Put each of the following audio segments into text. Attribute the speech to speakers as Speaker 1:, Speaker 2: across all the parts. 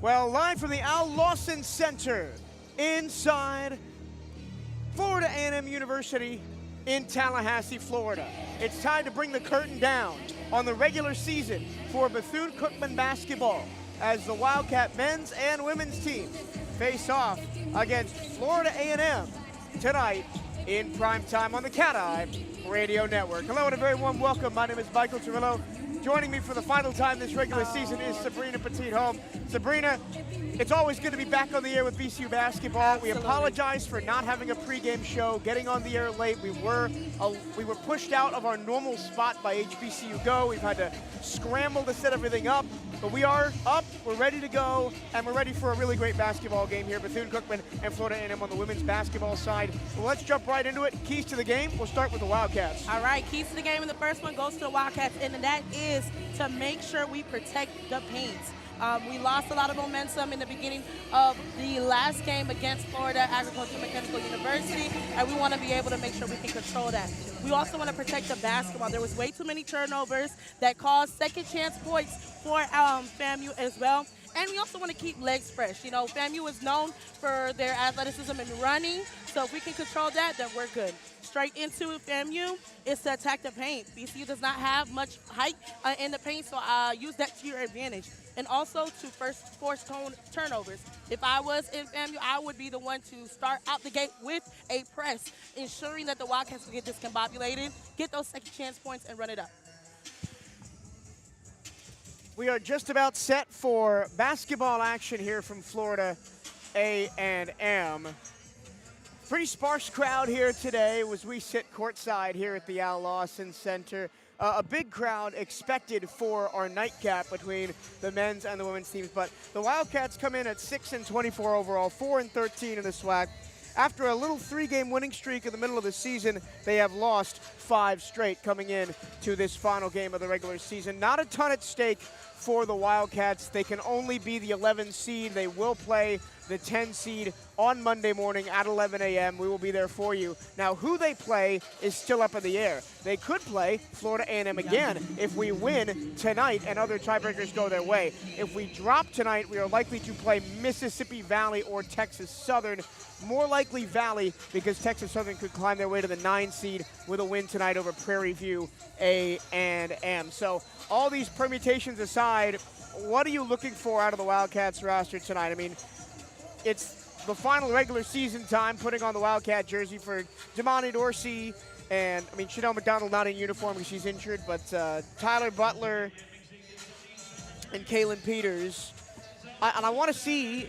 Speaker 1: Well, live from the Al Lawson Center inside Florida A&M University in Tallahassee, Florida. It's time to bring the curtain down on the regular season for Bethune-Cookman basketball as the Wildcat men's and women's teams face off against Florida A&M tonight in primetime on the Cat Eye Radio Network. Hello and a very warm welcome. My name is Michael Turillo. Joining me for the final time this regular season is Sabrina Petit-Home. Sabrina, it's always good to be back on the air with VCU basketball.
Speaker 2: Absolutely.
Speaker 1: We apologize for not having a pregame show, getting on the air late. We were pushed out of our normal spot by HBCU Go. We've had to scramble to set everything up, but we are up, we're ready to go, and we're ready for a really great basketball game here. Bethune-Cookman and Florida A&M on the women's basketball side. Well, let's jump right into it. Keys to the game, we'll start with the Wildcats.
Speaker 2: All right, keys to the game, and the first one goes to the Wildcats, and that is to make sure we protect the paint. We lost a lot of momentum in the beginning of the last game against Florida Agricultural Mechanical University, and we want to be able to make sure we can control that. We also want to protect the basketball. There was way too many turnovers that caused second chance points for FAMU as well. And we also want to keep legs fresh. You know, FAMU is known for their athleticism and running, so if we can control that, then we're good. Straight into FAMU is to attack the paint. VCU does not have much height in the paint, so use that to your advantage. And also to force turnovers. If I was in FAMU, I would be the one to start out the gate with a press, ensuring that the Wildcats will get discombobulated, get those second chance points, and run it up.
Speaker 1: We are just about set for basketball action here from Florida A&M. Pretty sparse crowd here today as we sit courtside here at the Al Lawson Center. A big crowd expected for our nightcap between the men's and the women's teams, but the Wildcats come in at 6-24 overall, 4-13 in the SWAC. After a little three-game winning streak in the middle of the season, they have lost 5 straight coming in to this final game of the regular season. Not a ton at stake for the Wildcats. They can only be the 11 seed. They will play the 10 seed on Monday morning at 11 a.m. We will be there for you. Now, who they play is still up in the air. They could play Florida A&M again if we win tonight and other tiebreakers go their way. If we drop tonight, we are likely to play Mississippi Valley or Texas Southern. More likely Valley, because Texas Southern could climb their way to the 9 seed with a win tonight over Prairie View A&M. So all these permutations aside, what are you looking for out of the Wildcats roster tonight? I mean, it's the final regular season time, putting on the Wildcat jersey for Damani Dorsey, and I mean, Chanel McDonald not in uniform because she's injured, but Tyler Butler and Kaylin Peters. And I want to see,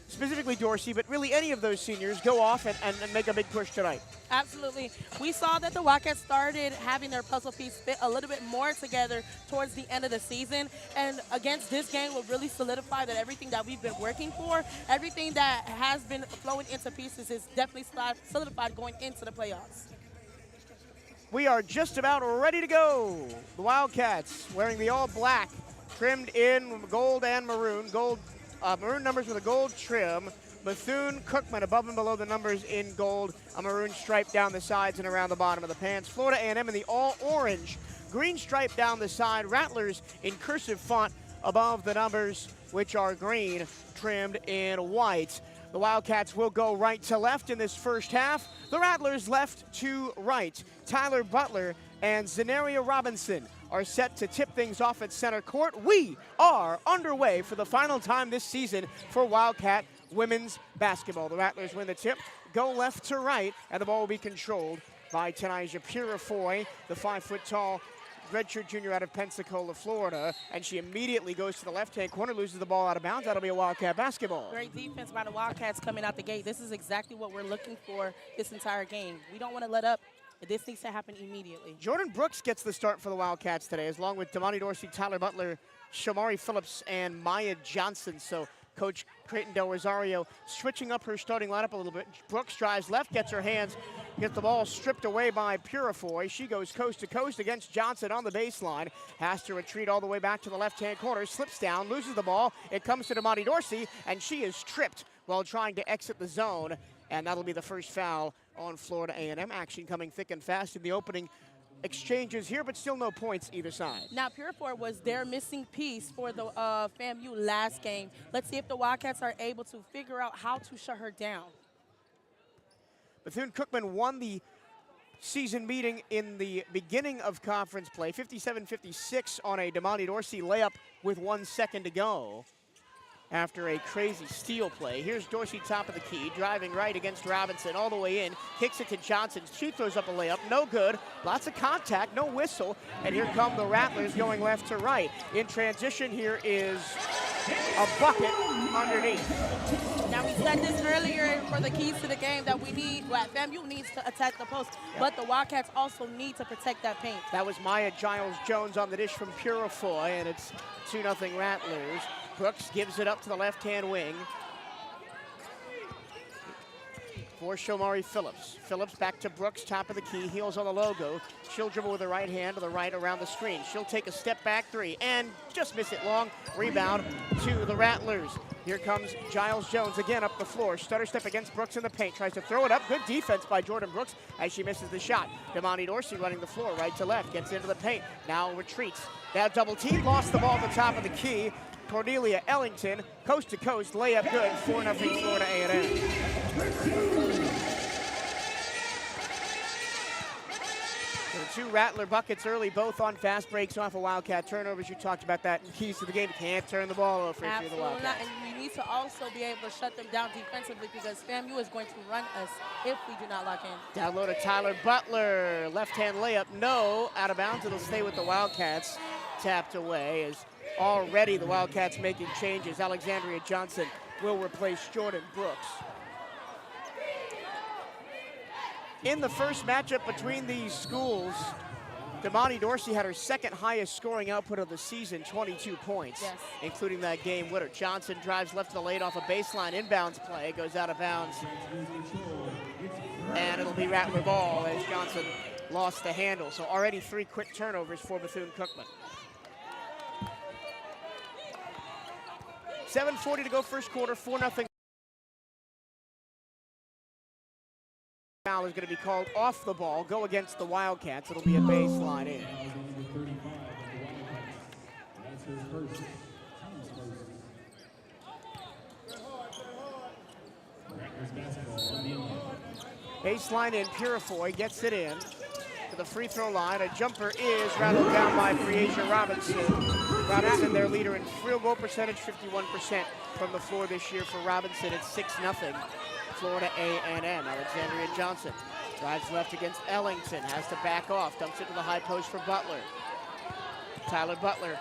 Speaker 1: specifically Dorsey, but really any of those seniors go off and make a big push tonight.
Speaker 2: Absolutely. We saw that the Wildcats started having their puzzle piece fit a little bit more together towards the end of the season. And against this game will really solidify that everything that we've been working for, everything that has been flowing into pieces is definitely solidified going into the playoffs.
Speaker 1: We are just about ready to go. The Wildcats wearing the all black, trimmed in gold and maroon. Maroon numbers with a gold trim. Bethune-Cookman above and below the numbers in gold, a maroon stripe down the sides and around the bottom of the pants. Florida A&M in the all-orange, green stripe down the side. Rattlers in cursive font above the numbers, which are green, trimmed in white. The Wildcats will go right to left in this first half. The Rattlers left to right. Tyler Butler and Zenaria Robinson are set to tip things off at center court. We are underway for the final time this season for Wildcat women's basketball. The Rattlers win the tip, go left to right, and the ball will be controlled by Tenija Purifoy, the 5-foot-tall redshirt junior out of Pensacola, Florida, and she immediately goes to the left-hand corner, loses the ball out of bounds. That'll be a Wildcat basketball.
Speaker 2: Great defense by the Wildcats coming out the gate. This is exactly what we're looking for this entire game. We don't want to let up. This needs to happen immediately.
Speaker 1: Jordan Brooks gets the start for the Wildcats today, along with Damani Dorsey, Tyler Butler, Shamari Phillips, and Maya Johnson. So Coach Creighton Del Rosario switching up her starting lineup a little bit. Brooks drives left, gets her hands, gets the ball stripped away by Purifoy. She goes coast to coast against Johnson on the baseline. Has to retreat all the way back to the left-hand corner, slips down, loses the ball. It comes to Damani Dorsey, and she is tripped while trying to exit the zone. And that'll be the first foul on Florida A&M. Action coming thick and fast in the opening exchanges here, but still no points either side.
Speaker 2: Now, Pureford was their missing piece for the FAMU last game. Let's see if the Wildcats are able to figure out how to shut her down.
Speaker 1: Bethune-Cookman won the season meeting in the beginning of conference play, 57-56 on a Damani Dorsey layup with 1 second to go after a crazy steal play. Here's Dorsey top of the key, driving right against Robinson, all the way in, kicks it to Johnson. She throws up a layup, no good. Lots of contact, no whistle, and here come the Rattlers going left to right. In transition, here is a bucket underneath.
Speaker 2: Now, we said this earlier for the keys to the game that we need, well, FAMU needs to attack the post, but the Wildcats also need to protect that paint.
Speaker 1: That was Maya Giles-Jones on the dish from Purifoy, and it's 2-0 Rattlers. Brooks gives it up to the left-hand wing for Shomari Phillips. Phillips back to Brooks, top of the key, heels on the logo. She'll dribble with the right hand to the right around the screen. She'll take a step back three and just miss it long. Rebound to the Rattlers. Here comes Giles-Jones again up the floor. Stutter step against Brooks in the paint. Tries to throw it up. Good defense by Jordan Brooks as she misses the shot. Damani Dorsey running the floor right to left. Gets into the paint. Now retreats. Now double team. Lost the ball at the top of the key. Cordelia Ellington, coast to coast, layup good, 4-0 Florida A&M. So 2 Rattler buckets early, both on fast breaks off of Wildcat turnovers. You talked about that in keys to the game. You can't turn the ball over if you're the Wildcats.
Speaker 2: And we need to also be able to shut them down defensively because FAMU is going to run us if we do not lock in.
Speaker 1: Down low to Tyler Butler, left-hand layup, no, out of bounds. It'll stay with the Wildcats. Tapped away as already the Wildcats making changes. Alexandria Johnson will replace Jordan Brooks. In the first matchup between these schools, Damani Dorsey had her second highest scoring output of the season, 22 points, including that game winner. Johnson drives left to the lane off a baseline inbounds play, goes out of bounds. And it'll be Rattler ball as Johnson lost the handle. So already 3 quick turnovers for Bethune-Cookman. 7:40 to go first quarter, 4-0. Foul is going to be called off the ball, go against the Wildcats. It'll be a baseline in. Baseline in, Purifoy gets it in to the free throw line. A jumper is rattled down by Breasia Robinson. Robinson, their leader in field goal percentage, 51% from the floor this year for Robinson. It's 6-0. Florida A&M. Alexandria Johnson drives left against Ellington, has to back off, dumps it to the high post for Butler. Tyler Butler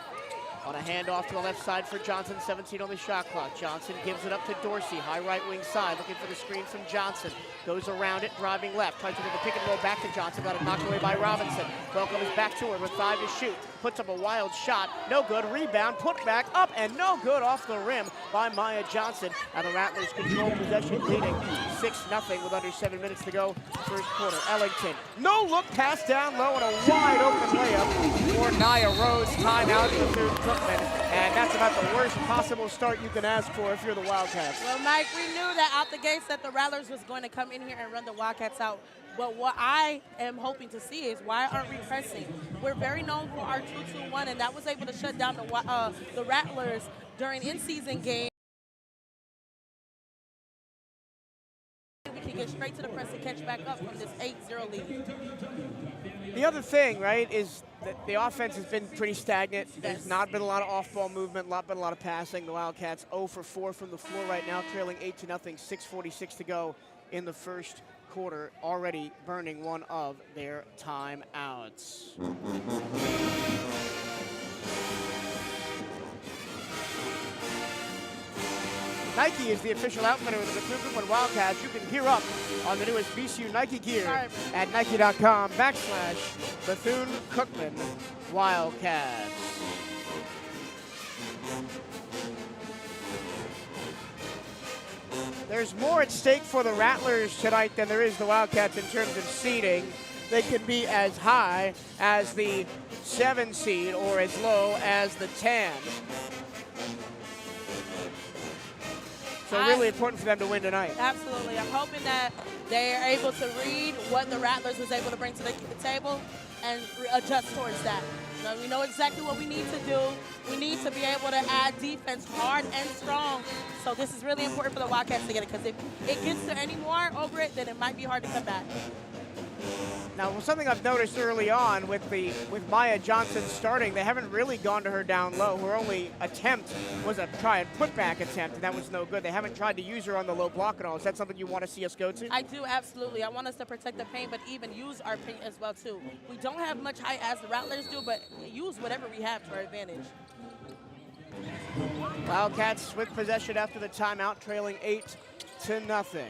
Speaker 1: on a handoff to the left side for Johnson, 17 on the shot clock. Johnson gives it up to Dorsey, high right wing side, looking for the screen from Johnson. Goes around it, driving left, tries to do the pick and roll back to Johnson, got it knocked away by Robinson. Welcome is back to her with 5 to shoot. Puts up a wild shot, no good, rebound, put back up, and no good off the rim by Maya Johnson. And the Rattlers control possession, leading 6-0 with under 7 minutes to go first quarter. Ellington, no look pass down low and a wide open layup for Nia Rose. Timeout for Bethune-Cookman, and that's about the worst possible start you can ask for if you're the Wildcats.
Speaker 2: Well, Mike, we knew that out the gates that the Rattlers was going to come in here and run the Wildcats out. But what I am hoping to see is why aren't we pressing? We're very known for our 2-2-1, and that was able to shut down the Rattlers during in-season games. We can get straight to the press and catch back up from this 8-0 lead.
Speaker 1: The other thing, right, is that the offense has been pretty stagnant. There's not been a lot of off-ball movement, been a lot of passing. The Wildcats 0 for 4 from the floor right now, trailing 8-0, 6:46 to go in the first quarter, already burning one of their timeouts. Nike is the official outfitter of the Bethune-Cookman Wildcats. You can gear up on the newest BCU Nike gear at Nike.com/Bethune-Cookman Wildcats. There's more at stake for the Rattlers tonight than there is the Wildcats in terms of seeding. They can be as high as the 7 seed or as low as the 10. So really important for them to win tonight.
Speaker 2: Absolutely. I'm hoping that they are able to read what the Rattlers was able to bring to the table. and adjust towards that. We know exactly what we need to do. We need to be able to add defense hard and strong. So this is really important for the Wildcats to get it, because if it gets to any more over it, then it might be hard to come back.
Speaker 1: Now, something I've noticed early on with Maya Johnson starting, they haven't really gone to her down low. Her only attempt was a try and put back attempt, and that was no good. They haven't tried to use her on the low block at all. Is that something you want to see us go to?
Speaker 2: I do, absolutely. I want us to protect the paint, but even use our paint as well, too. We don't have much height as the Rattlers do, but use whatever we have to our advantage.
Speaker 1: Wildcats with possession after the timeout, trailing 8-0.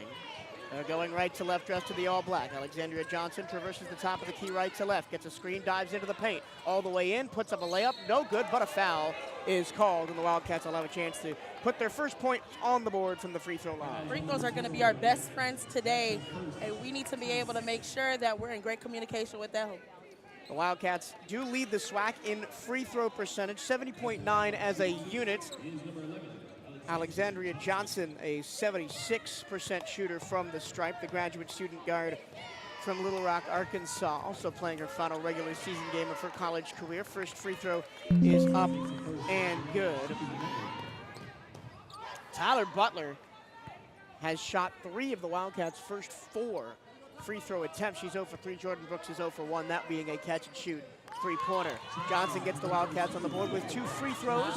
Speaker 1: They're going right to left, dressed to the all-black. Alexandria Johnson traverses the top of the key right to left, gets a screen, dives into the paint. All the way in, puts up a layup, no good, but a foul is called, and the Wildcats will have a chance to put their first point on the board from the free throw line.
Speaker 2: Free throws are going to be our best friends today, and we need to be able to make sure that we're in great communication with them.
Speaker 1: The Wildcats do lead the SWAC in free throw percentage, 70.9 as a unit. Alexandria Johnson, a 76% shooter from the stripe, the graduate student guard from Little Rock, Arkansas, also playing her final regular season game of her college career. First free throw is up and good. Tyler Butler has shot 3 of the Wildcats' first 4 free throw attempts. She's 0 for 3. Jordan Brooks is 0 for 1, that being a catch and shoot three-pointer. Johnson gets the Wildcats on the board with 2 free throws,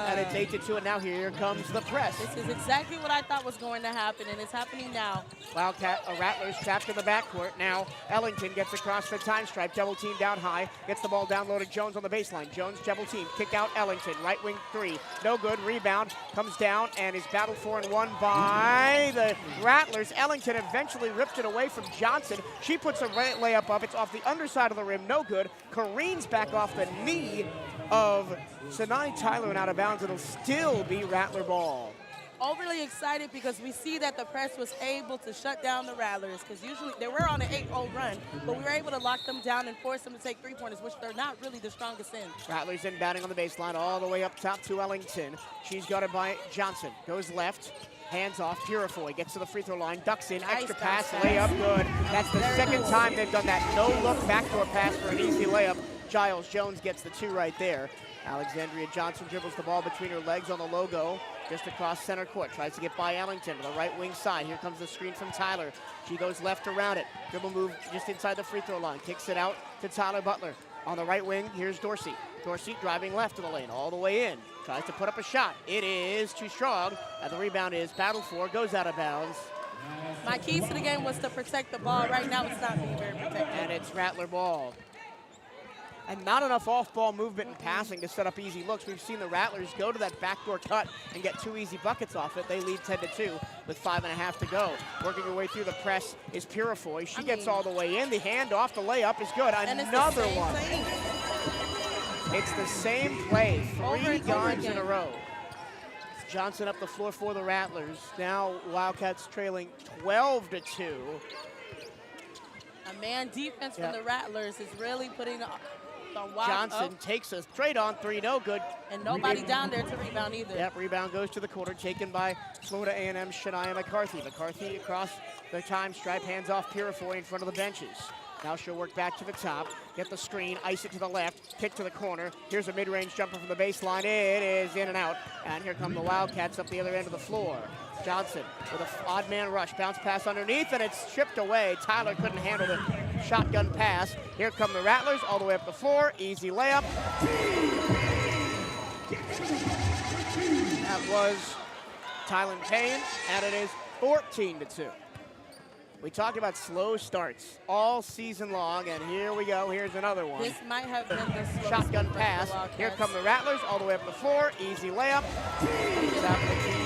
Speaker 1: and it's 8-2, and now here comes the press.
Speaker 2: This is exactly what I thought was going to happen, and it's happening now.
Speaker 1: Rattlers trapped in the backcourt. Now Ellington gets across the time stripe, double team down high, gets the ball down low to Jones on the baseline. Jones double team, kick out Ellington, right wing 3, no good, rebound, comes down and is battled for and won by the Rattlers. Ellington eventually ripped it away from Johnson. She puts a layup up, it's off the underside of the rim, no good. Careens back off the knee of Sinai Tyler and out of bounds. It'll still be Rattler ball.
Speaker 2: Overly excited because we see that the press was able to shut down the Rattlers, because usually they were on an 8-0 run, but we were able to lock them down and force them to take three-pointers, which they're not really the strongest in.
Speaker 1: Rattlers inbounding on the baseline all the way up top to Ellington. She's guarded by Johnson. Goes left. Hands off, Purifoy gets to the free throw line, ducks in, extra pass, layup, good. That's the second time they've done that no-look backdoor pass for an easy layup. Giles Jones gets the 2 right there. Alexandria Johnson dribbles the ball between her legs on the logo, just across center court. Tries to get by Ellington to the right wing side. Here comes the screen from Tyler. She goes left around it. Dribble move just inside the free throw line. Kicks it out to Tyler Butler. On the right wing, here's Dorsey. Dorsey driving left to the lane, all the way in. Tries to put up a shot. It is too strong. And the rebound is battled for, goes out of bounds.
Speaker 2: My keys to the game was to protect the ball. Right now, it's not being very protected.
Speaker 1: And it's Rattler ball. And not enough off-ball movement and passing to set up easy looks. We've seen the Rattlers go to that backdoor cut and get 2 easy buckets off it. They lead 10-2 with 5.5 to go. Working her way through the press is Purifoy. She gets all the way in. The handoff, the layup is good. Another one. It's the same play, 3 times in a row. Johnson up the floor for the Rattlers. Now Wildcats trailing 12-2.
Speaker 2: A man defense from the Rattlers is really putting the
Speaker 1: Johnson takes a straight on 3, no good.
Speaker 2: And nobody down there to rebound either.
Speaker 1: Yep, rebound goes to the corner, taken by Florida A&M's Shania McCarthy. McCarthy across the time stripe, hands off Purifoy in front of the benches. Now she'll work back to the top, get the screen, ice it to the left, kick to the corner. Here's a mid-range jumper from the baseline. It is in and out. And here come the Wildcats up the other end of the floor. Johnson with an odd man rush, bounce pass underneath, and it's chipped away. Tyler couldn't handle the shotgun pass. Here come the Rattlers all the way up the floor. Easy layup. That was Tylen Payne, and it is 14-2. We talk about slow starts all season long, and here we go. Here's another one.
Speaker 2: This might have been the slowest
Speaker 1: shotgun pass. Here come the Rattlers all the way up the floor. Easy layup. Top of the key.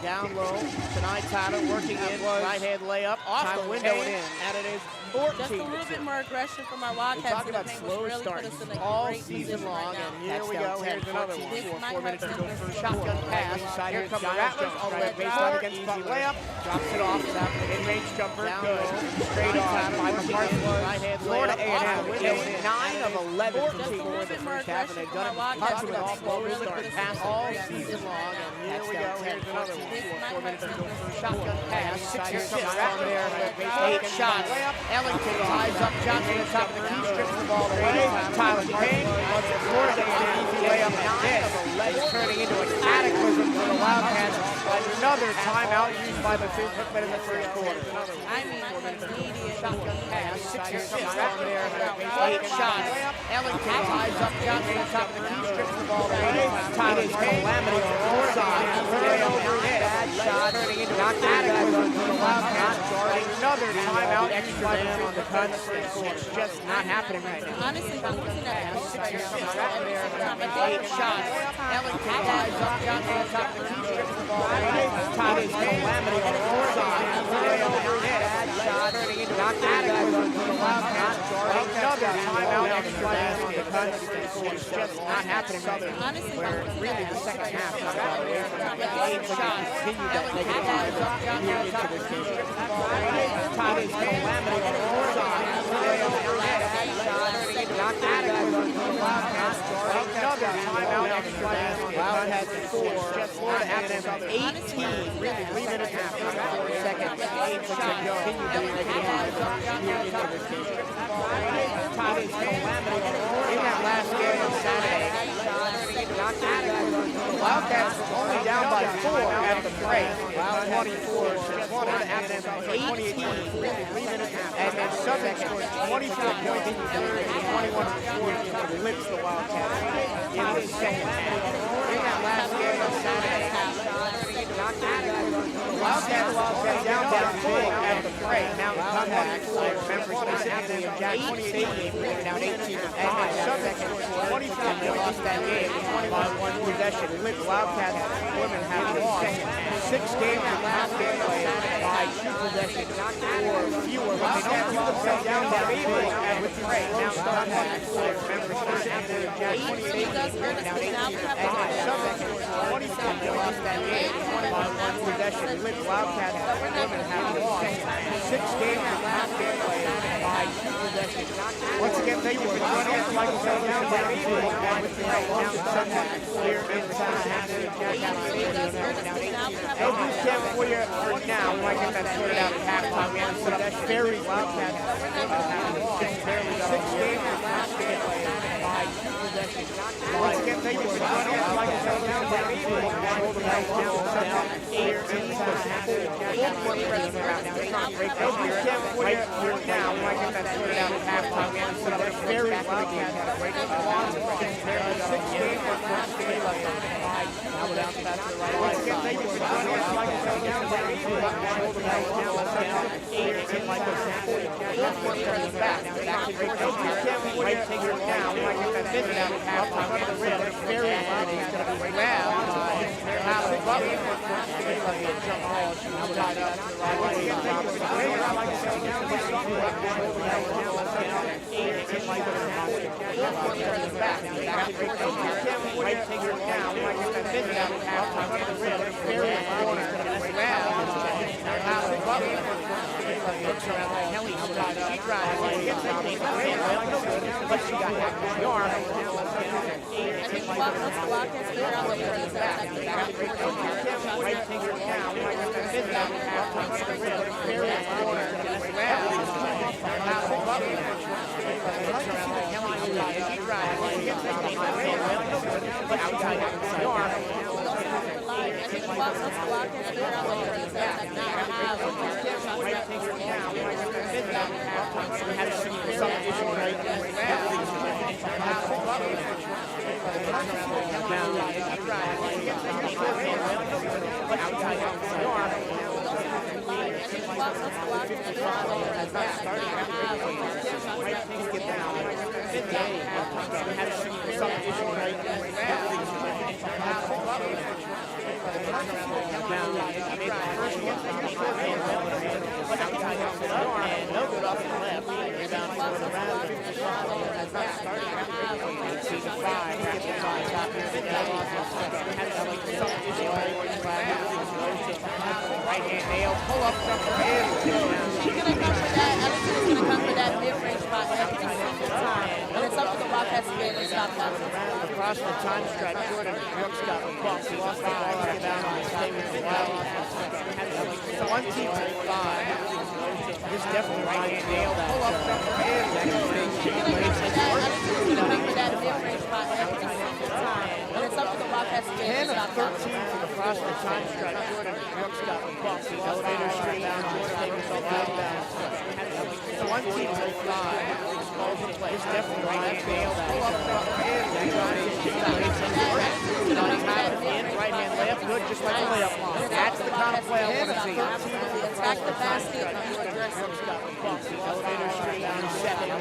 Speaker 1: Down low. Sinai Tyler working in. Right-hand layup. Off the window and in. And it is 14.
Speaker 2: Just a little bit more aggression from our Wildcats.
Speaker 1: We talk about slow starts all season long, and here we go. Here's another one. 4 minutes to go for shotgun pass. Here come the Rattlers all the way up baseline against easy layup. Drops it off. Mid-range jumper. Good. Straight on by McCarthy. Right-hand Florida A&M. 9 of 11 from the first half, and they've done it. Talking about slow starts all season long, and here we go. Here's another one. 4 minutes to go for shotgun pass. 6 or 7 around there. 8 shots. Ellington ties up Johnson on top of the key, strips the ball away. Tyler Payne wants it Florida to get an easy layup like this. It's turning into a cataclysm for the Wildcats. Another timeout used by Bethune Cookman in the first quarter.
Speaker 2: I mean, immediate.
Speaker 1: Shotgun pass, 6 or 6 out there, 8 shots. Ellington ties up Johnson on top of the key, strips the ball away. Tyler Payne calamity on the far side. Bad shot, turning into a cataclysm for the Wildcats. Another timeout used by Bethune on the cuts. It's just not happening right now.
Speaker 2: Honestly, I'm looking at that right now.
Speaker 1: 8 shots. Ellington ties up Johnson on top of the key, strips the ball away. Tyler Payne calamity on the far side. Bad shot, turning into a cataclysm for the Wildcats. Another timeout used by Bethune on the cuts. It's just not happening right now.
Speaker 2: Honestly,
Speaker 1: Where really the second half is out there. 8 shots. Continue that negative timeout here into this game. Tyler Payne calamity on the far side. Another timeout extra man on the Wildcats 4. Florida at them 18, really 3 minutes and 54 seconds. 8 shots. Continue that negative timeout here into this game. Tyler Payne calamity in that last game on Saturday. The Wildcats were only down by 4 at the break. 24. Florida at them 18, really 3 minutes and then Southern scored 24 points in the third and 21 to 40 to blitz the Wildcats in the second half. In that last game on Saturday, the Wildcats were down by 4 at the break. Now the comeback, I remember specifically in Jackson Stadium, they were down 18 to 5. And then Southern scored 24 and they lost that game. 21 possession. The Wildcats women have lost 6 games in last game by 2 possessions or fewer. Wildcats were down by 4 at the break. Now the comeback, I remember specifically in Jackson Stadium, they were down 18 to 5. And then Southern scored 24 and they lost that game. 21 possession. The Wildcats women have lost 6 games in last game by 2 possessions. Once again, thank you for joining us. Like I said, down by 4 at the break. Now the comeback here inside Jackson Stadium. No boot camp for you for now. Like I said, sorted out at halftime. We had to set up very Wildcats. 6 games in last game by 2 possessions. Once again, thank you for joining us. Like I said, down by 4 at the break. Now the comeback here inside Jackson Stadium. No boot camp for you for now. Like I said, sorted out at halftime. We had to set up very Wildcats. 6 games in last game by 2 possessions. Once again, thank you for joining us. Like I said, down by 4 at the break. Now the comeback here inside Jackson back. No boot camp for you for now. Like I said, this is out at halftime. We had to set up very Wildcats. Going to be grabbed by Tyler Butler. Jump ball. She's tied up. Once again, thank you for joining us. Like I said, down by 4 at the break. Now the comeback here inside Jackson back. No boot camp for you now. Like I said, this is out at halftime. We had to set up very Wildcats. Going to be grabbed by Tyler Butler. Looks around like Kelly. She's tied up. She drives. But she got hacked in the arm.
Speaker 2: I think the Wildcats figure out what it is back. Right hand nail, pull up jumper in. She's going to come for that. Ellington is going to come for that mid-range spot every single time. And it's up to the Wildcats to be able to stop that.
Speaker 1: across the time stretch. Jordan Brooks got bumped. He lost the ball out of bounds on the stay with the Wildcats. It's a 1-2-3-5. This definitely might nail that.
Speaker 2: Remember that mid-range spot every single time. And it's up to the Wildcats to
Speaker 1: 10 of 13 across the time stretch. Jordan Brooks got bumped. He elevator straight down. Jordan stayed with the Wildcats. It's a 1-2-3-5. This definitely might nail that. Right hand layup, good, just like a layup line. That's the kind of play I want to see.
Speaker 2: Attack the basket.
Speaker 1: Elevator straight down, second.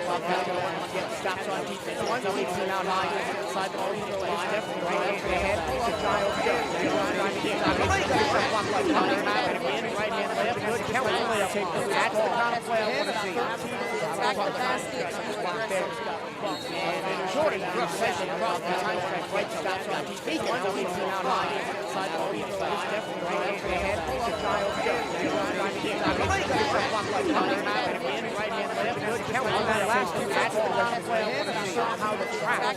Speaker 1: Stops on defense. One's leaking out high. Side ball, it's definitely right ahead. Giles goes. Right hand layup, good, count the layup. That's the kind of play I want to see.
Speaker 2: Attack the basket.
Speaker 1: And Jordan Brooks has it across the time stretch. Right stops on defense. One's leaking out high. Side ball, it's definitely right ahead. Giles goes. Right hand layup, good, count on that last two. That's the kind of play I want to see. How the track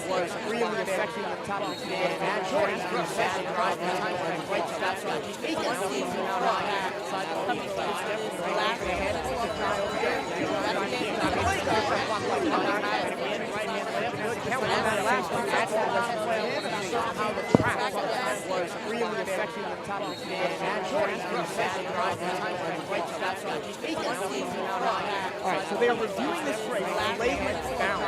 Speaker 1: was really affecting the top of the game. And Jordan Brooks has it across the time stretch. Right stops on defense. One's leaking out high. Side ball, it's definitely right ahead. Giles goes. Right hand layup, good, count on that last two. That's the kind of play I want to see. How the track was really affecting the top of the game. And Jordan Brooks has it across the time stretch. Right stops on defense. One's leaking out high. All right, so they are reviewing this for a flagrant foul.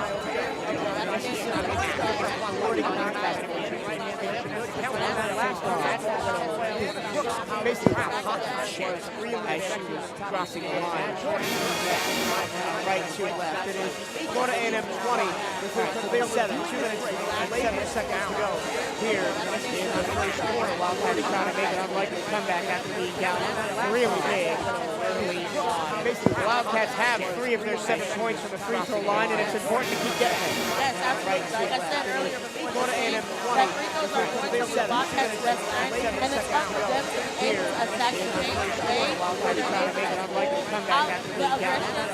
Speaker 1: Basically, as she was crossing the line. Right to left. It is Florida A&M 20. They're 7. 2 minutes and 7 seconds to go here in the first quarter. Wildcats trying to make an unlikely comeback after being down really big early on. Basically, the Wildcats have 3 of their 7 points from the free throw line, and it's important to keep getting it.
Speaker 2: Yes, absolutely. Like I said earlier,
Speaker 1: Florida A&M 20.
Speaker 2: that free throws are going to the Wildcats' best night, and it's up to them to be able to attack the paint today. They're able to out the aggression that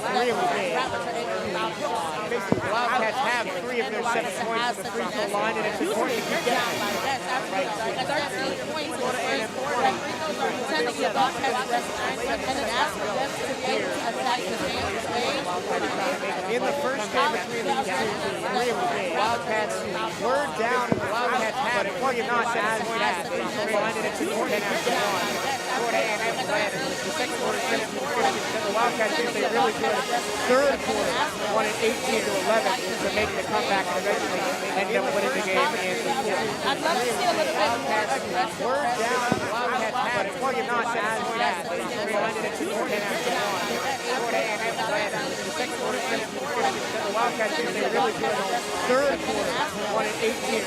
Speaker 2: rappers are able to mount on.
Speaker 1: Basically, the Wildcats have 3 of their 7 points from the free throw line, and it's important to keep getting it.
Speaker 2: Yes, absolutely. Like I started earlier points in the first quarter, that free throws are tend to be the Wildcats' best night, and it's asked for them to be able to attack the paint today.
Speaker 1: In the first game between these two, Wildcats were down, and the Wildcats had it. Well, you're not as bad. And it's important to get on. Florida A&M led the second quarter 17-50. The Wildcats did a really good third quarter, won it 18-11 to make the comeback and eventually end up winning the game in the fourth.
Speaker 2: I'd love to see a little bit more aggressive.
Speaker 1: Were down, the Wildcats had it. Well, you're not as bad. And it's important to get on. Florida A&M led the second quarter 17-50. The Wildcats did a really good third quarter, won it 18-11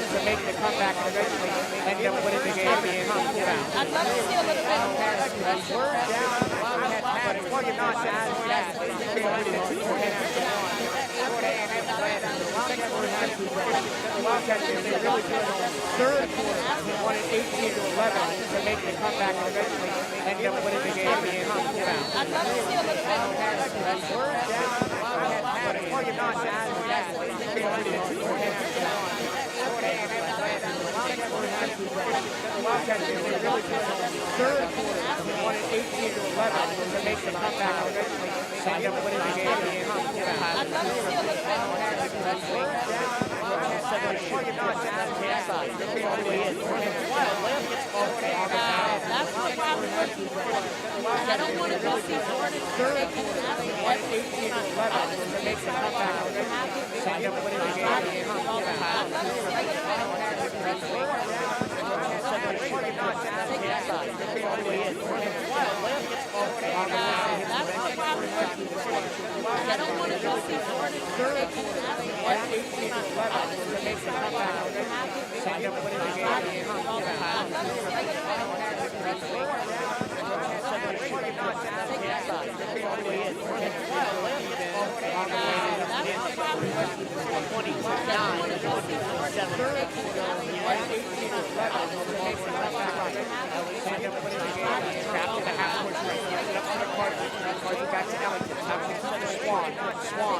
Speaker 1: to make the comeback and eventually end up winning the game in the fourth.
Speaker 2: I'd love to see a little bit more aggressive.
Speaker 1: Were down, the Wildcats had it. Well, you're not as bad. The Wildcats did a really good third quarter, won it 18-11 to make the comeback and eventually end up winning the game in the fourth.
Speaker 2: I'd love to see a little bit more aggressive.
Speaker 1: Were down, the Wildcats had it. Well, you're not as bad. The Wildcats did a really good third quarter, won it 18-11 to make the comeback and eventually end up winning the game in the fourth.
Speaker 2: I'd love to see a little bit more aggressive. That's what I'm looking for. I don't want to go see Jordan taking an athlete
Speaker 1: 18-11 to make the comeback and end up winning the game in the fourth.
Speaker 2: I'd love to see a little bit more aggressive. That's what I'm looking for. I don't want to go see Jordan taking an athlete 18-11 to make the comeback and end up winning the game in the fourth. I'd love to see a little bit more aggressive. Swan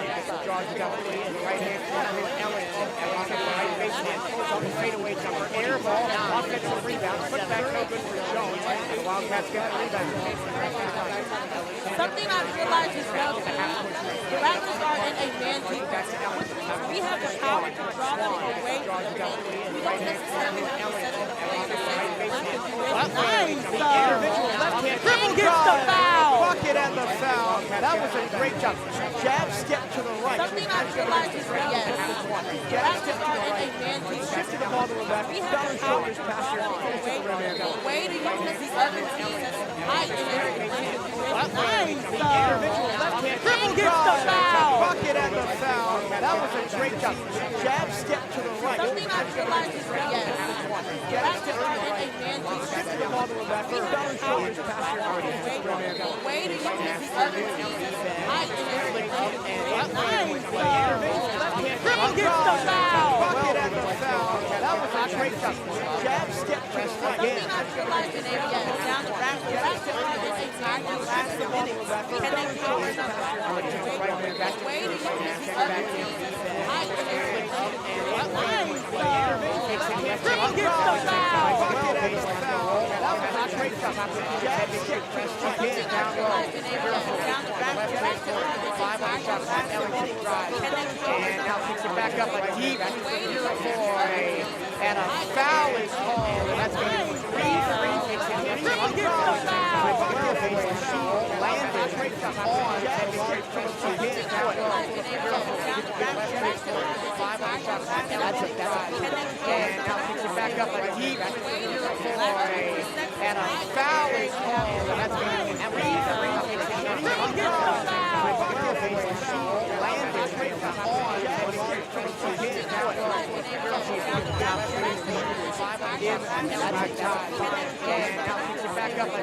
Speaker 2: gets the draws down the right hand corner. Ellen
Speaker 1: and goes on the fadeaway jumper. Air ball, offensive rebound, put back no good for Jones. The Wildcats get the rebound.
Speaker 2: Something I realized as well, too, the Raptors are in a man defense, which means we have the power to draw them away from the paint. We don't necessarily have to set up the play to say nice.
Speaker 1: Individual left hand dribble
Speaker 2: Gets the foul.
Speaker 1: Bucket and the foul. That was a great job. Jab step to the right.
Speaker 2: Something I realized as well, yes. The Raptors are in a man defense.
Speaker 1: Shifted the ball to the left.
Speaker 2: We have the power to draw them away from the paint. Way to use the other team that's height in their nice.
Speaker 1: Individual left hand dribble
Speaker 2: Gets the foul.
Speaker 1: Bucket and the foul. That was a great job. Jab step to the right.
Speaker 2: Something I realized as well, yes. The Raptors are in a man defense.
Speaker 1: Shifted the ball to the left.
Speaker 2: We have the power to draw them away from the way to use the other team that's height in their nice.
Speaker 1: Dribble
Speaker 2: gets the foul.
Speaker 1: Bucket and the foul. That was a great job. Jab step to the right.
Speaker 2: Something I realized in ABS down the Raptors are in a time to last the minute. And then power to draw them away from the way to use the other team that's height in their nice. Dribble gets the foul.
Speaker 1: Bucket and the foul. That was a great job. Jab step to the right.
Speaker 2: Down the Raptors are in a time to last the minute. And then power
Speaker 1: And now picks it back up a deep and a foul is called. That's going to be 3-3. It's a hit.
Speaker 2: Dribble gets the foul.
Speaker 1: Landed on jab step to the right. And now picks it back up a deep and a foul is called. That's going to be 3-3. It's a hit.
Speaker 2: Dribble gets the foul.
Speaker 1: Landed on jab step to the right. And now picks it back up a deep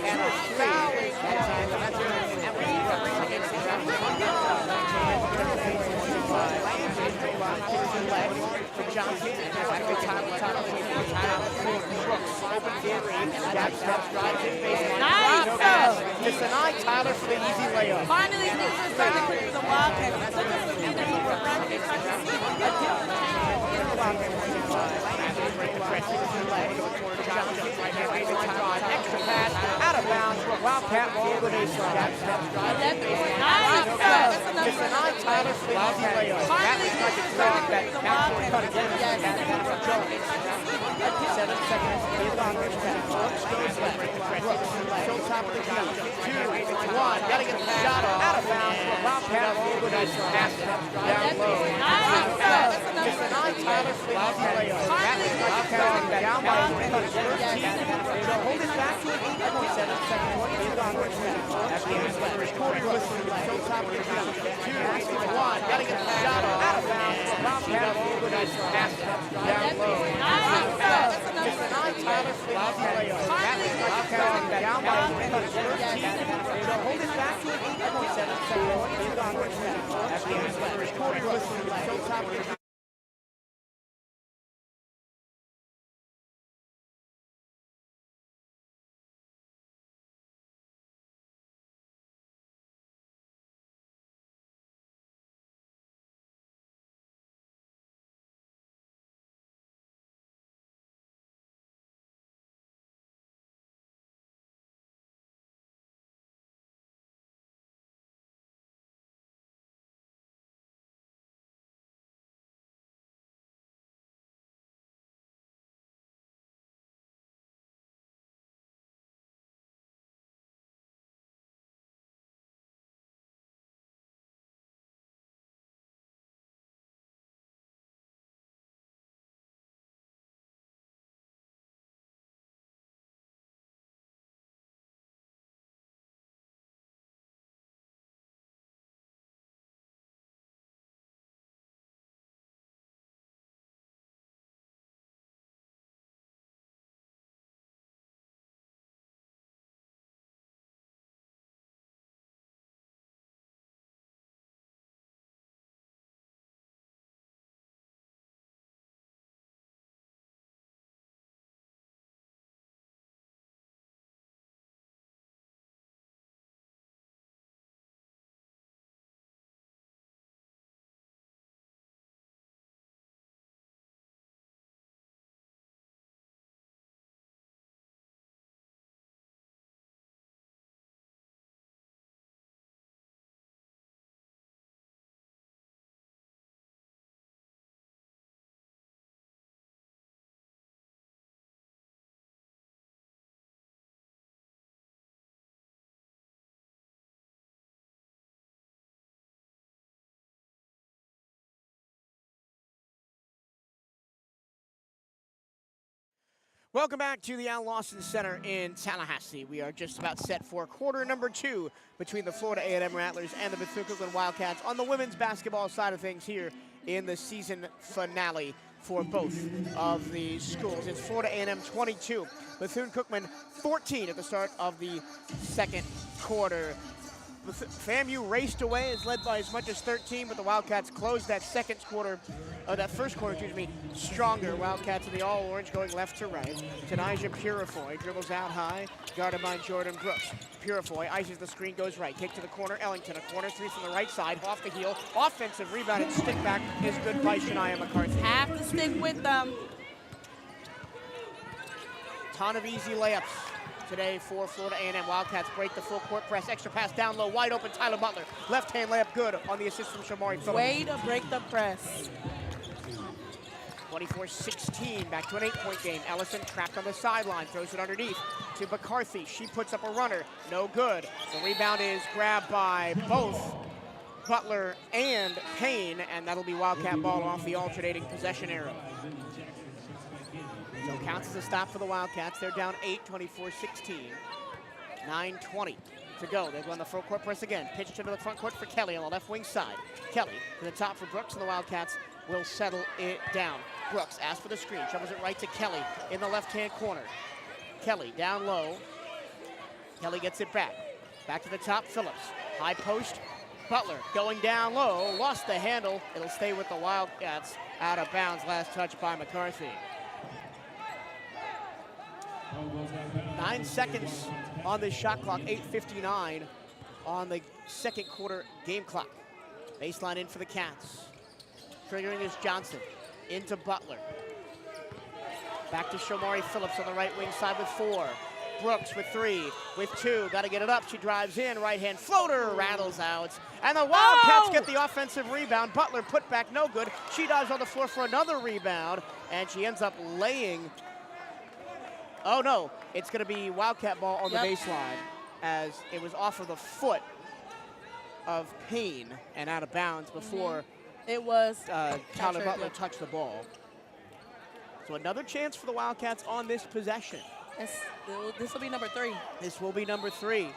Speaker 1: and a foul is called. That's going to be 3-3. It's a hit. Just an eye, Tyler, for the easy layup.
Speaker 2: Finally, things are starting to click for the Wildcats. It took us a minute, but we're finally starting to see a different change in the Wildcats.
Speaker 1: Extra pass, out of bounds. Wildcat ball with a step.
Speaker 2: Nice. That's another
Speaker 1: Just an eye, Tyler, for the easy layup.
Speaker 2: Finally, things are starting to click for the Wildcats. Yes.
Speaker 1: 7 seconds. Brooks goes left. Show top of the key. 2, 1. Gotta get the shot out of bounds. Wildcat ball with a pass down low. Just an eye, Tyler, for the easy layup. Wildcat down by 13. Hold it back to an 8.7 seconds. That's the end of the quarter. Show top of the key. 2, 1. Gotta get the shot out of bounds. Wildcat ball with a pass down low. Just an eye, Tyler, for the easy layup. Wildcat down by 13. Hold it back to an 8.7 seconds. That's the end of the quarter. Show top of the key. Welcome back to the Al Lawson Center in Tallahassee. We are just about set for quarter number 2 between the Florida A&M Rattlers and the Bethune Wildcats on the women's basketball side of things here in the season finale for both of these schools. It's Florida A&M 22, Bethune-Cookman 14 at the start of the second quarter. FAMU raced away, is led by as much as 13, but the Wildcats closed that first quarter, stronger. Wildcats in the all-orange going left to right. Tanija Purifoy dribbles out high, guarded by Jordan Brooks. Purifoy ices the screen, goes right. Kick to the corner, Ellington. A corner three from the right side, off the heel. Offensive rebound and stick back is good by Shania McCarthy.
Speaker 2: Have to stick with them.
Speaker 1: Ton of easy layups today for Florida A&M. Wildcats break the full court press. Extra pass down low, wide open Tyler Butler. Left hand layup good on the assist from Shamari Phillips.
Speaker 2: Way to break the press.
Speaker 1: 24-16, back to an 8-point game. Ellison trapped on the sideline, throws it underneath to McCarthy. She puts up a runner, no good. The rebound is grabbed by both Butler and Payne, and that'll be Wildcat ball off the alternating possession arrow. So counts as a stop for the Wildcats. They're down 8, 24-16. 9:20 to go. They've run the full court press again. Pitched into the front court for Kelly on the left wing side. Kelly to the top for Brooks, and the Wildcats will settle it down. Brooks asks for the screen, shovels it right to Kelly in the left-hand corner. Kelly down low. Kelly gets it back. Back to the top, Phillips. High post, Butler going down low, lost the handle. It'll stay with the Wildcats out of bounds. Last touch by McCarthy. 9 seconds on the shot clock, 8:59 on the second quarter game clock. Baseline in for the Cats. Triggering is Johnson, into Butler. Back to Shamari Phillips on the right wing side with 4. Brooks with 3, with 2, got to get it up. She drives in, right hand floater, rattles out. And the Wildcats get the offensive rebound. Butler put back, no good. She dives on the floor for another rebound, and she ends up laying. Oh no, it's gonna be Wildcat ball on the baseline, as it was off of the foot of Payne and out of bounds before
Speaker 2: it was
Speaker 1: Tyler Butler touched the ball. So another chance for the Wildcats on this possession.
Speaker 2: This will be number 3.
Speaker 1: This will be number 3.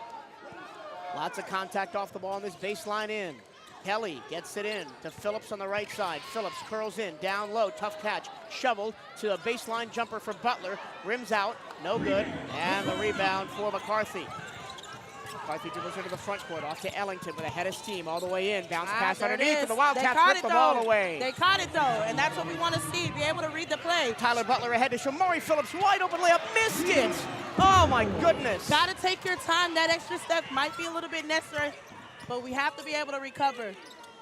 Speaker 1: Lots of contact off the ball on this baseline in. Kelly gets it in to Phillips on the right side. Phillips curls in, down low, tough catch. Shoveled to a baseline jumper for Butler. Rims out, no good. And the rebound for McCarthy. McCarthy dribbles into the front court, off to Ellington with a head of steam all the way in. Bounce pass underneath, and the Wildcats rip the ball away.
Speaker 2: They caught it though, and that's what we want to see, be able to read the play.
Speaker 1: Tyler Butler ahead to Shamari Phillips, wide open layup, missed it. Oh my goodness.
Speaker 2: Gotta take your time, that extra step might be a little bit necessary, but we have to be able to recover.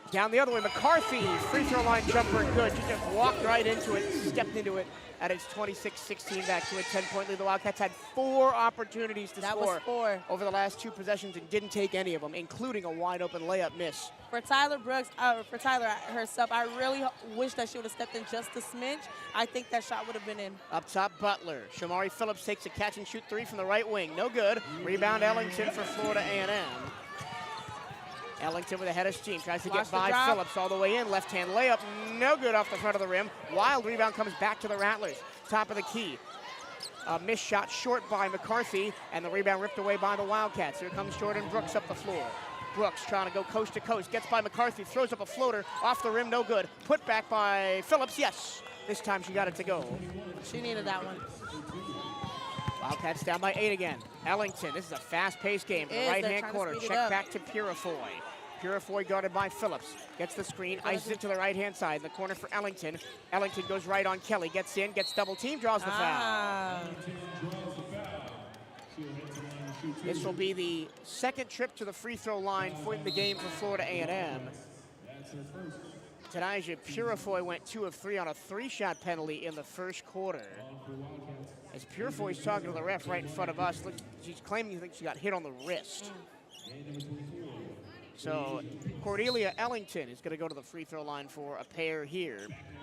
Speaker 1: Down the other way, McCarthy, free throw line jumper, good. She just walked right into it, stepped into it, and it's 26-16 back to a 10-point lead. The Wildcats had 4 opportunities to score over the last 2 possessions and didn't take any of them, including a wide open layup miss.
Speaker 2: For Tyler Brooks, for Tyler herself, I really wish that she would have stepped in just a smidge. I think that shot would have been in.
Speaker 1: Up top, Butler. Shamari Phillips takes a catch and shoot 3 from the right wing, no good. Rebound Ellington for Florida A&M. Ellington with a head of steam, tries to get by Phillips all the way in. Left-hand layup, no good off the front of the rim. Wild rebound comes back to the Rattlers. Top of the key. A missed shot short by McCarthy, and the rebound ripped away by the Wildcats. Here comes Jordan Brooks up the floor. Brooks trying to go coast to coast, gets by McCarthy, throws up a floater, off the rim, no good. Put back by Phillips, yes. This time she got it to go.
Speaker 2: She needed that one.
Speaker 1: Wildcats down by 8 again. Ellington, this is a fast-paced game. The right-hand corner, check back to Purifoy. Purifoy guarded by Phillips. Gets the screen, ices it to the right-hand side. In the corner for Ellington. Ellington goes right on Kelly. Gets in, gets double team, draws the foul. This will be the second trip to the free throw line for the game for Florida A&M. Tanija Purifoy went 2 of 3 on a 3-shot penalty in the first quarter. As Purifoy's talking to the ref right in front of us, look, she's claiming that she got hit on the wrist. So Cordelia Ellington is going to go to the free throw line for a pair here.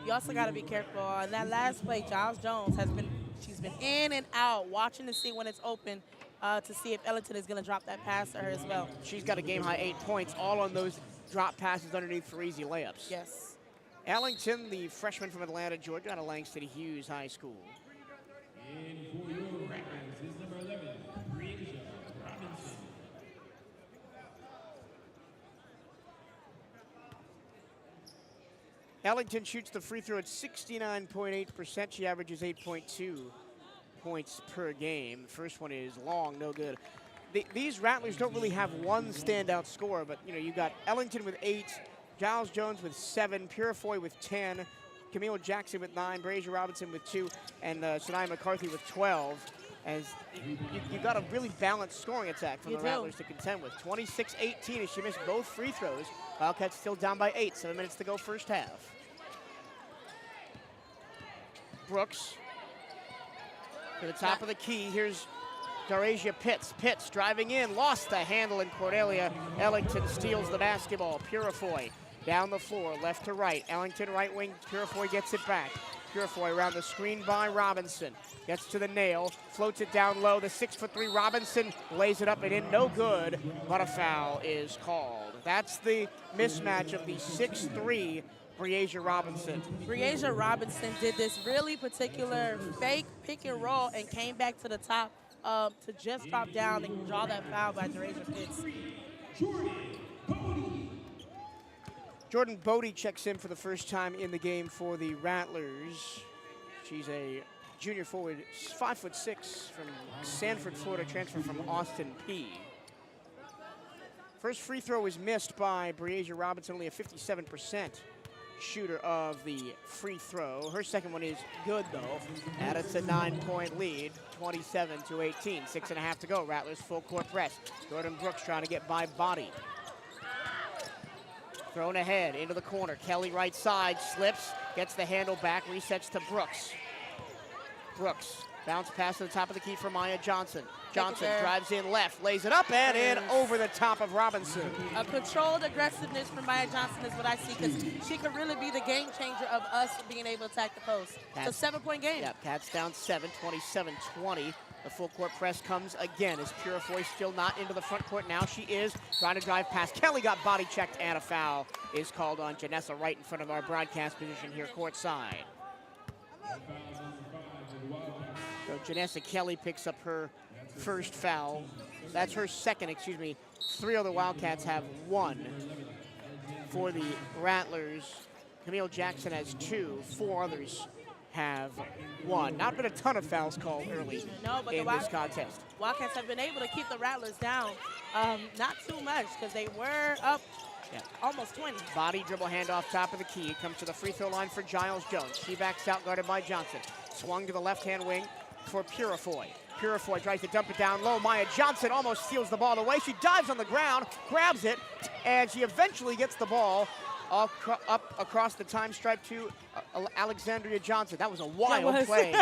Speaker 2: You also got to be careful. On that last play, Giles Jones she's been in and out, watching to see when it's open to see if Ellington is going to drop that pass to her as well.
Speaker 1: She's got a game-high 8 points, all on those drop passes underneath for easy layups.
Speaker 2: Yes.
Speaker 1: Ellington, the freshman from Atlanta, Georgia, out of Langston Hughes High School. Ellington shoots the free throw at 69.8%. She averages 8.2 points per game. The first one is long, no good. These Rattlers don't really have one standout scorer, but you got Ellington with 8, Giles Jones with 7, Purifoy with 10, Camille Jackson with 9, Brazier Robinson with 2, and Shania McCarthy with 12. As you got a really balanced scoring attack from the Rattlers to contend with. 26-18 as she missed both free throws. Wildcats still down by 8, 7 minutes to go first half. Brooks to the top of the key. Here's Darasia Pitts. Pitts driving in, lost the handle, and Cordelia Ellington steals the basketball. Purifoy down the floor, left to right. Ellington right wing, Purifoy gets it back. Purifoy around the screen by Robinson. Gets to the nail, floats it down low. The 6'3" Robinson lays it up and in, no good, but a foul is called. That's the mismatch of the 6'3" Breasia Robinson.
Speaker 2: Breasia Robinson did this really particular fake pick and roll and came back to the top to just drop down and draw that foul by Darasia Pitts.
Speaker 1: Jordan Bodie checks in for the first time in the game for the Rattlers. She's a junior forward, 5'6", from Sanford, Florida, transfer from Austin P. First free throw is missed by Breasia Robinson, only a 57% shooter of the free throw. Her second one is good, though. And it's a 9-point lead, 27-18. 6.5 to go. Rattlers full court press. Jordan Brooks trying to get by Body. Thrown ahead into the corner. Kelly right side, slips, gets the handle back, resets to Brooks. Brooks, bounce pass to the top of the key for Maya Johnson. Johnson drives in left, lays it up and in over the top of Robinson.
Speaker 2: A controlled aggressiveness from Maya Johnson is what I see, because she could really be the game changer of us being able to attack the post. It's a 7-point game.
Speaker 1: Yeah, Cats down 7, 27-20. The full court press comes again as Purifoy still not into the front court. Now she is trying to drive past. Kelly got body checked and a foul is called on Janessa right in front of our broadcast position here courtside. So Janessa Kelly picks up her first foul. That's her second, excuse me. 3 other Wildcats have 1. For the Rattlers, Camille Jackson has 2. 4 others have 1. Not been a ton of fouls called early in this contest.
Speaker 2: Wildcats have been able to keep the Rattlers down. Not too much, because they were up almost 20.
Speaker 1: Body dribble handoff top of the key. It comes to the free throw line for Giles Jones. She backs out, guarded by Johnson. Swung to the left-hand wing for Purifoy. Purifoy tries to dump it down low. Maya Johnson almost steals the ball away. She dives on the ground, grabs it, and she eventually gets the ball up across the time stripe to Alexandria Johnson. That was a wild play.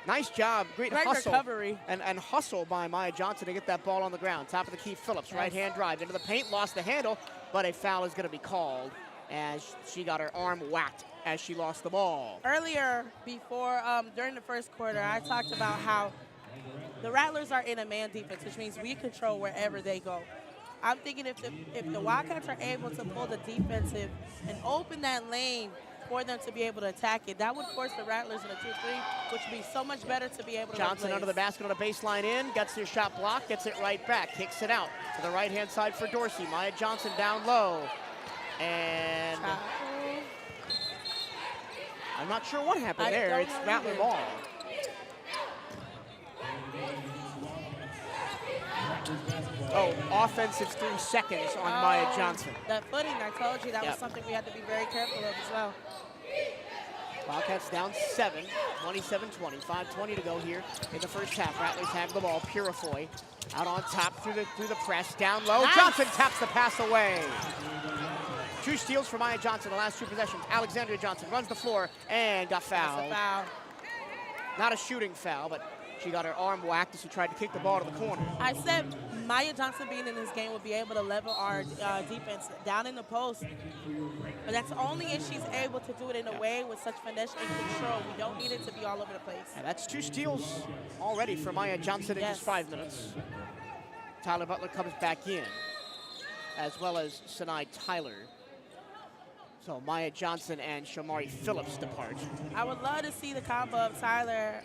Speaker 1: Nice job, great hustle.
Speaker 2: Recovery.
Speaker 1: And hustle by Maya Johnson to get that ball on the ground. Top of the key, Phillips, right-hand drive into the paint, lost the handle, but a foul is going to be called as she got her arm whacked as she lost the ball.
Speaker 2: Earlier, during the first quarter, I talked about how the Rattlers are in a man defense, which means we control wherever they go. I'm thinking if the Wildcats are able to pull the defensive and open that lane for them to be able to attack it, that would force the Rattlers in a 2-3, which would be so much better to be able to
Speaker 1: Johnson under the basket on a baseline in, gets their shot blocked, gets it right back, kicks it out to the right-hand side for Dorsey. Maya Johnson down low. And I'm not sure what happened there. It's Rattler ball. Oh, offensive 3 seconds on Maya Johnson.
Speaker 2: That footing, I told you, that was something we had to be very careful of as well.
Speaker 1: Wildcats down 7, 27-20, 5:20 to go here in the first half. Rattlers have the ball. Purifoy out on top through the press, down low. Nice. Johnson taps the pass away. 2 steals for Maya Johnson the last 2 possessions. Alexandria Johnson runs the floor and got fouled.
Speaker 2: That's a foul.
Speaker 1: Not a shooting foul, but she got her arm whacked as she tried to kick the ball to the corner.
Speaker 2: I said Maya Johnson being in this game would be able to level our defense down in the post. But that's only if she's able to do it in a way with such finesse and control. We don't need it to be all over the place.
Speaker 1: And that's 2 steals already for Maya Johnson in just 5 minutes. Tyler Butler comes back in, as well as Sinai Tyler. So Maya Johnson and Shamari Phillips depart.
Speaker 2: I would love to see the combo of Tyler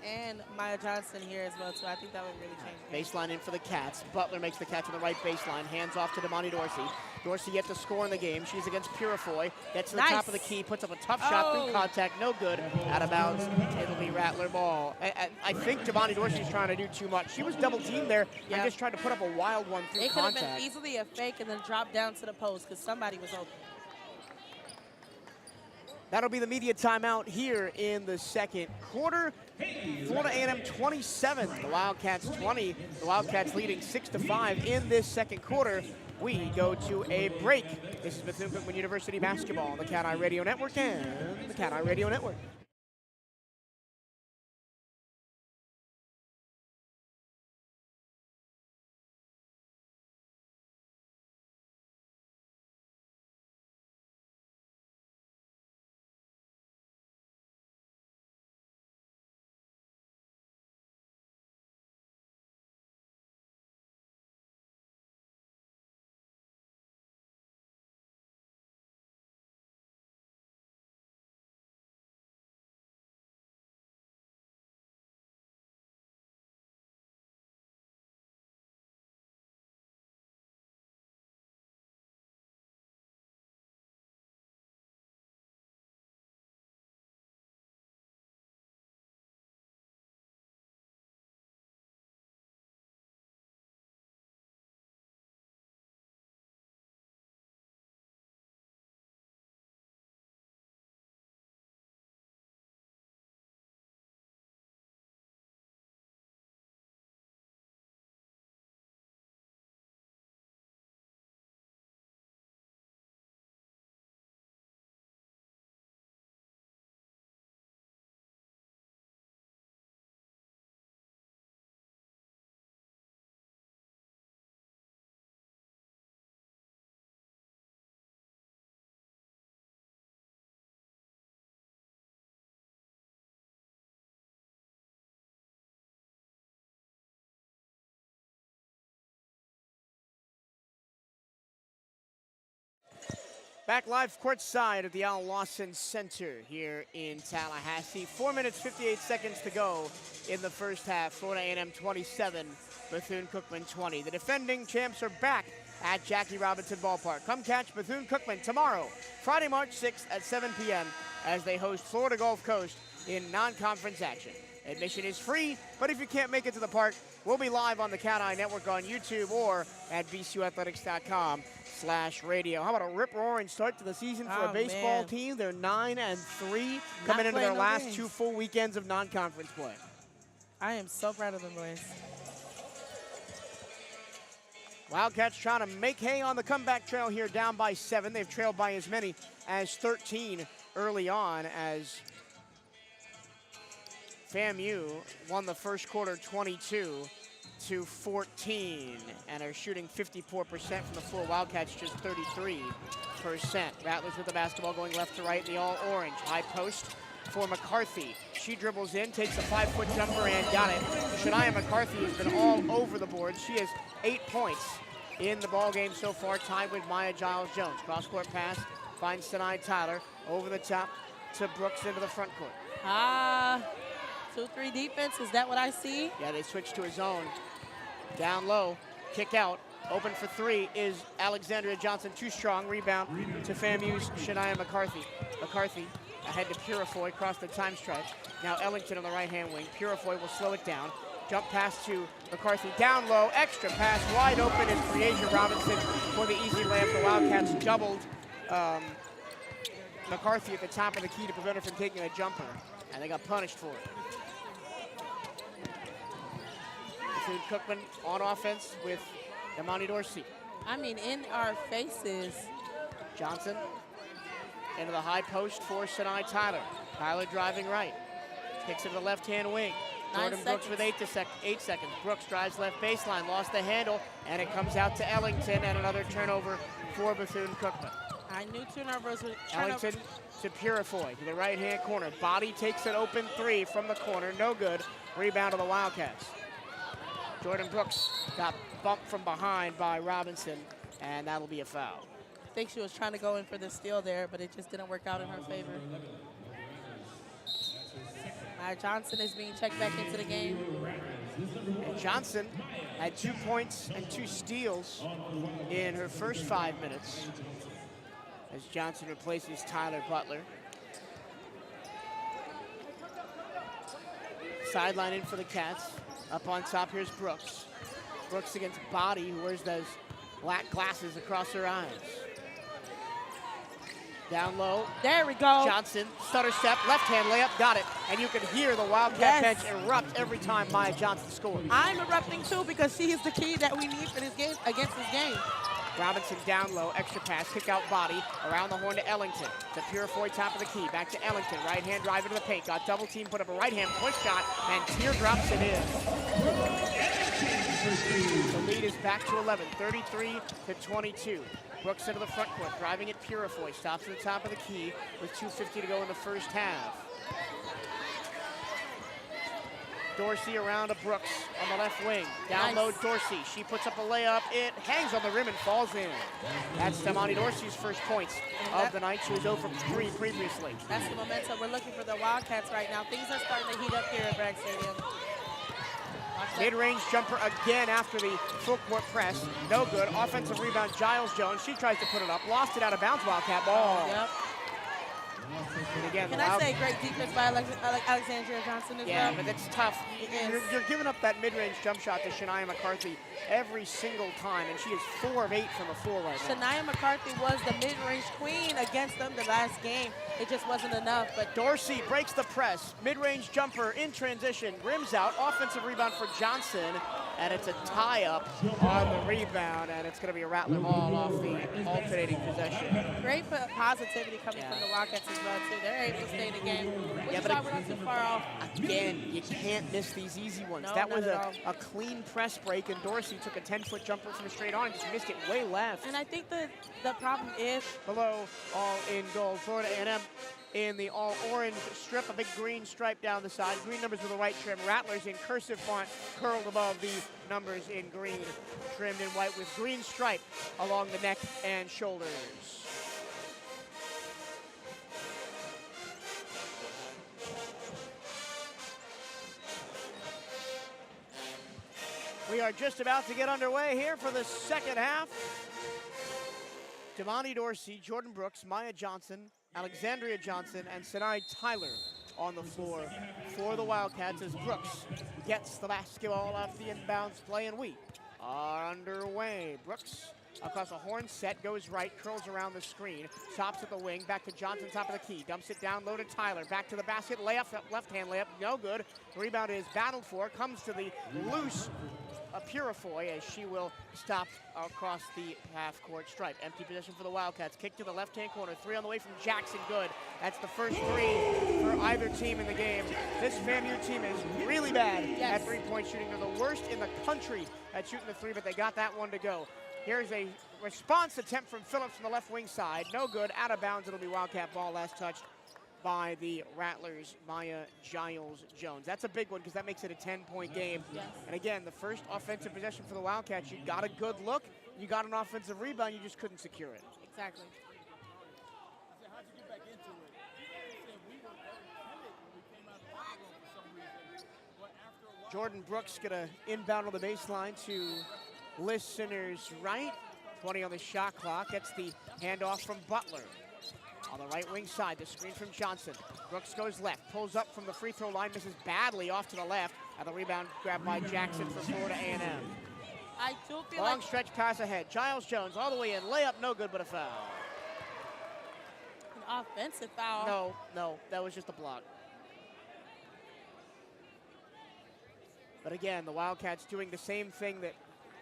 Speaker 2: and Maya Johnson here as well, too. I think that would really change.
Speaker 1: Baseline in for the Cats. Butler makes the catch on the right baseline. Hands off to Damani Dorsey. Dorsey yet to score in the game. She's against Purifoy. Gets to the
Speaker 2: Nice.
Speaker 1: top of the key, puts up a tough shot,
Speaker 2: Oh.
Speaker 1: through contact, no good. Out of bounds. It'll be Rattler ball. I think Javani Dorsey's trying to do too much. She was double teamed there
Speaker 2: Yeah.
Speaker 1: and just tried to put up a wild one through
Speaker 2: It could have
Speaker 1: contact.
Speaker 2: been easily a fake and then drop down to the post because somebody was open.
Speaker 1: That'll be the media timeout here in the second quarter. Florida A&M 27, the Wildcats 20. The Wildcats leading 6-5 in this second quarter. We go to a break. This is Bethune-Cookman University basketball on the Cat Eye Radio Network and the Cat Eye Radio Network. Back live courtside at the Al Lawson Center here in Tallahassee. 4 minutes, 58 seconds to go in the first half. Florida A&M 27, Bethune-Cookman 20. The defending champs are back at Jackie Robinson Ballpark. Come catch Bethune-Cookman tomorrow, Friday, March 6th at 7 p.m. as they host Florida Gulf Coast in non-conference action. Admission is free, but if you can't make it to the park, we'll be live on the Cat Eye Network on YouTube or at bcuathletics.com/radio. How about a rip-roaring start to the season for a baseball team? They're 9-3, coming into their last 2 full weekends of non-conference play.
Speaker 2: I am so proud of them boys.
Speaker 1: Wildcats trying to make hay on the comeback trail here, down by 7. They've trailed by as many as 13 early on as FAMU won the first quarter 22-14 and are shooting 54% from the floor. Wildcats just 33%. Rattlers with the basketball going left to right in the all-orange. High post for McCarthy. She dribbles in, takes a 5-foot jumper and got it. Shania McCarthy has been all over the board. She has 8 points in the ball game so far, tied with Maya Giles-Jones. Cross-court pass finds Sinai Tyler over the top to Brooks into the front court.
Speaker 2: 2-3 defense, is that what I see?
Speaker 1: Yeah, they switch to a zone. Down low, kick out. Open for 3 is Alexandria Johnson, too strong. Rebound to FAMU's Shania McCarthy. McCarthy ahead to Purifoy, across the time stretch. Now Ellington on the right-hand wing. Purifoy will slow it down. Jump pass to McCarthy, down low, extra pass, wide open is Creasia Robinson for the easy layup. The Wildcats doubled McCarthy at the top of the key to prevent her from taking a jumper, and they got punished for it. Bethune-Cookman on offense with Imani Dorsey.
Speaker 2: I mean, in our faces.
Speaker 1: Johnson into the high post for Sinai Tyler. Tyler driving right. Kicks it to the left-hand wing. Jordan Brooks with 8 seconds. Brooks drives left baseline, lost the handle, and it comes out to Ellington, and another turnover for Bethune-Cookman.
Speaker 2: I knew turnovers would
Speaker 1: Ellington to Purifoy to the right-hand corner. Body takes an open 3 from the corner, no good. Rebound to the Wildcats. Jordan Brooks got bumped from behind by Robinson, and that'll be a foul.
Speaker 2: I think she was trying to go in for the steal there, but it just didn't work out in her favor. Maya Johnson is being checked back into the game.
Speaker 1: And Johnson had 2 points and 2 steals in her first 5 minutes as Johnson replaces Tyler Butler. Sideline in for the Cats. Up on top, here's Brooks. Brooks against Body, who wears those black glasses across her eyes. Down low.
Speaker 2: There we go.
Speaker 1: Johnson, stutter step, left hand layup, got it. And you can hear the Wildcat bench erupt every time Maya Johnson scores.
Speaker 2: I'm erupting too because she is the key that we need for this game, against this game.
Speaker 1: Robinson down low, extra pass, kick out Body, around the horn to Ellington. To Purifoy, top of the key, back to Ellington. Right hand drive into the paint, got double team, put up a right hand push shot, and teardrops it in. The lead is back to 11, 33-22. Brooks into the front court, driving it Purifoy, stops at the top of the key with 2:50 to go in the first half. Dorsey around to Brooks on the left wing. Down low, Dorsey. She puts up a layup. It hangs on the rim and falls in. That's Damani Dorsey's first points of the night. She was 0 from 3 previously.
Speaker 2: That's the momentum we're looking for the Wildcats right now. Things are starting to heat up here at Bragg Stadium.
Speaker 1: Mid-range jumper again after the full court press. No good. Offensive rebound, Giles Jones. She tries to put it up. Lost it out of bounds, Wildcat ball.
Speaker 2: Yep.
Speaker 1: And again,
Speaker 2: Can I say great defense by Alexandria Johnson as well?
Speaker 1: Yeah, but it's tough. You're giving up that mid-range jump shot to Shania McCarthy every single time, and she is 4 of 8 from the floor right now.
Speaker 2: Shania McCarthy was the mid-range queen against them the last game. It just wasn't enough. But
Speaker 1: Dorsey breaks the press. Mid-range jumper in transition. Rims out. Offensive rebound for Johnson. And it's a tie-up on the rebound, and it's going to be a Rattler ball off the alternating possession.
Speaker 2: Great positivity coming from the Wildcats as well, too. They're able to stay in the game. Which is why we're not too far off.
Speaker 1: Again, you can't miss these easy ones.
Speaker 2: No,
Speaker 1: that was
Speaker 2: a
Speaker 1: clean press break, and Dorsey took a 10-foot jumper from straight on and just missed it way left.
Speaker 2: And I think the problem is...
Speaker 1: Below, all in gold. Florida A&M in the all-orange strip, a big green stripe down the side. Green numbers with a white trim. Rattlers in cursive font curled above the numbers in green, trimmed in white with green stripe along the neck and shoulders. We are just about to get underway here for the second half. Damani Dorsey, Jordan Brooks, Maya Johnson, Alexandria Johnson, and Sinai Tyler on the floor for the Wildcats as Brooks gets the basketball off the inbounds play, and we are underway. Brooks across a horn set, goes right, curls around the screen, stops at the wing, back to Johnson, top of the key, dumps it down low to Tyler, back to the basket, layup, left-hand layup, no good. The rebound is battled for, comes to the loose Purifoy as she will stop across the half-court stripe. Empty possession for the Wildcats. Kick to the left-hand corner. 3 on the way from Jackson. Good. That's the first 3 for either team in the game. This FAMU team is really bad at three-point shooting. They're the worst in the country at shooting the 3, but they got that one to go. Here's a response attempt from Phillips from the left wing side. No good. Out of bounds. It'll be Wildcat ball. Last touched by the Rattlers, Maya Giles Jones. That's a big one because that makes it a 10-point game.
Speaker 2: Yes.
Speaker 1: And again, the first offensive possession for the Wildcats, you got a good look, you got an offensive rebound, you just couldn't secure it.
Speaker 2: Exactly.
Speaker 3: How'd you get back into it? We were timid when we came out of the locker room for some reason. But after a while,
Speaker 1: Jordan Brooks gonna inbound on the baseline to listeners right. 20 on the shot clock. Gets the handoff from Butler. On the right wing side, the screen from Johnson. Brooks goes left, pulls up from the free throw line, misses badly off to the left. And the rebound grabbed by Jackson for Florida A&M.
Speaker 2: I do feel
Speaker 1: Long stretch pass ahead. Giles Jones all the way in. Layup, no good, but a foul.
Speaker 2: An offensive foul.
Speaker 1: No, that was just a block. But again, the Wildcats doing the same thing that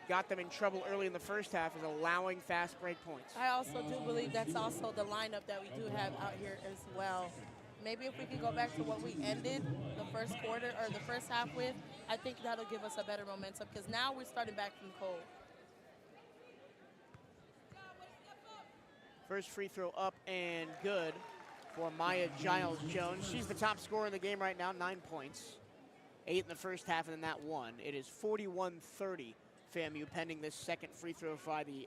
Speaker 1: got them in trouble early in the first half, is allowing fast break points.
Speaker 2: I also do believe that's also the lineup that we do have out here as well. Maybe if we could go back to what we ended the first quarter or the first half with, I think that'll give us a better momentum because now we're starting back from cold.
Speaker 1: First free throw up and good for Maya Giles Jones. She's the top scorer in the game right now, 9 points. 8 in the first half and then that one. It is 41-30 FAMU pending this second free throw by the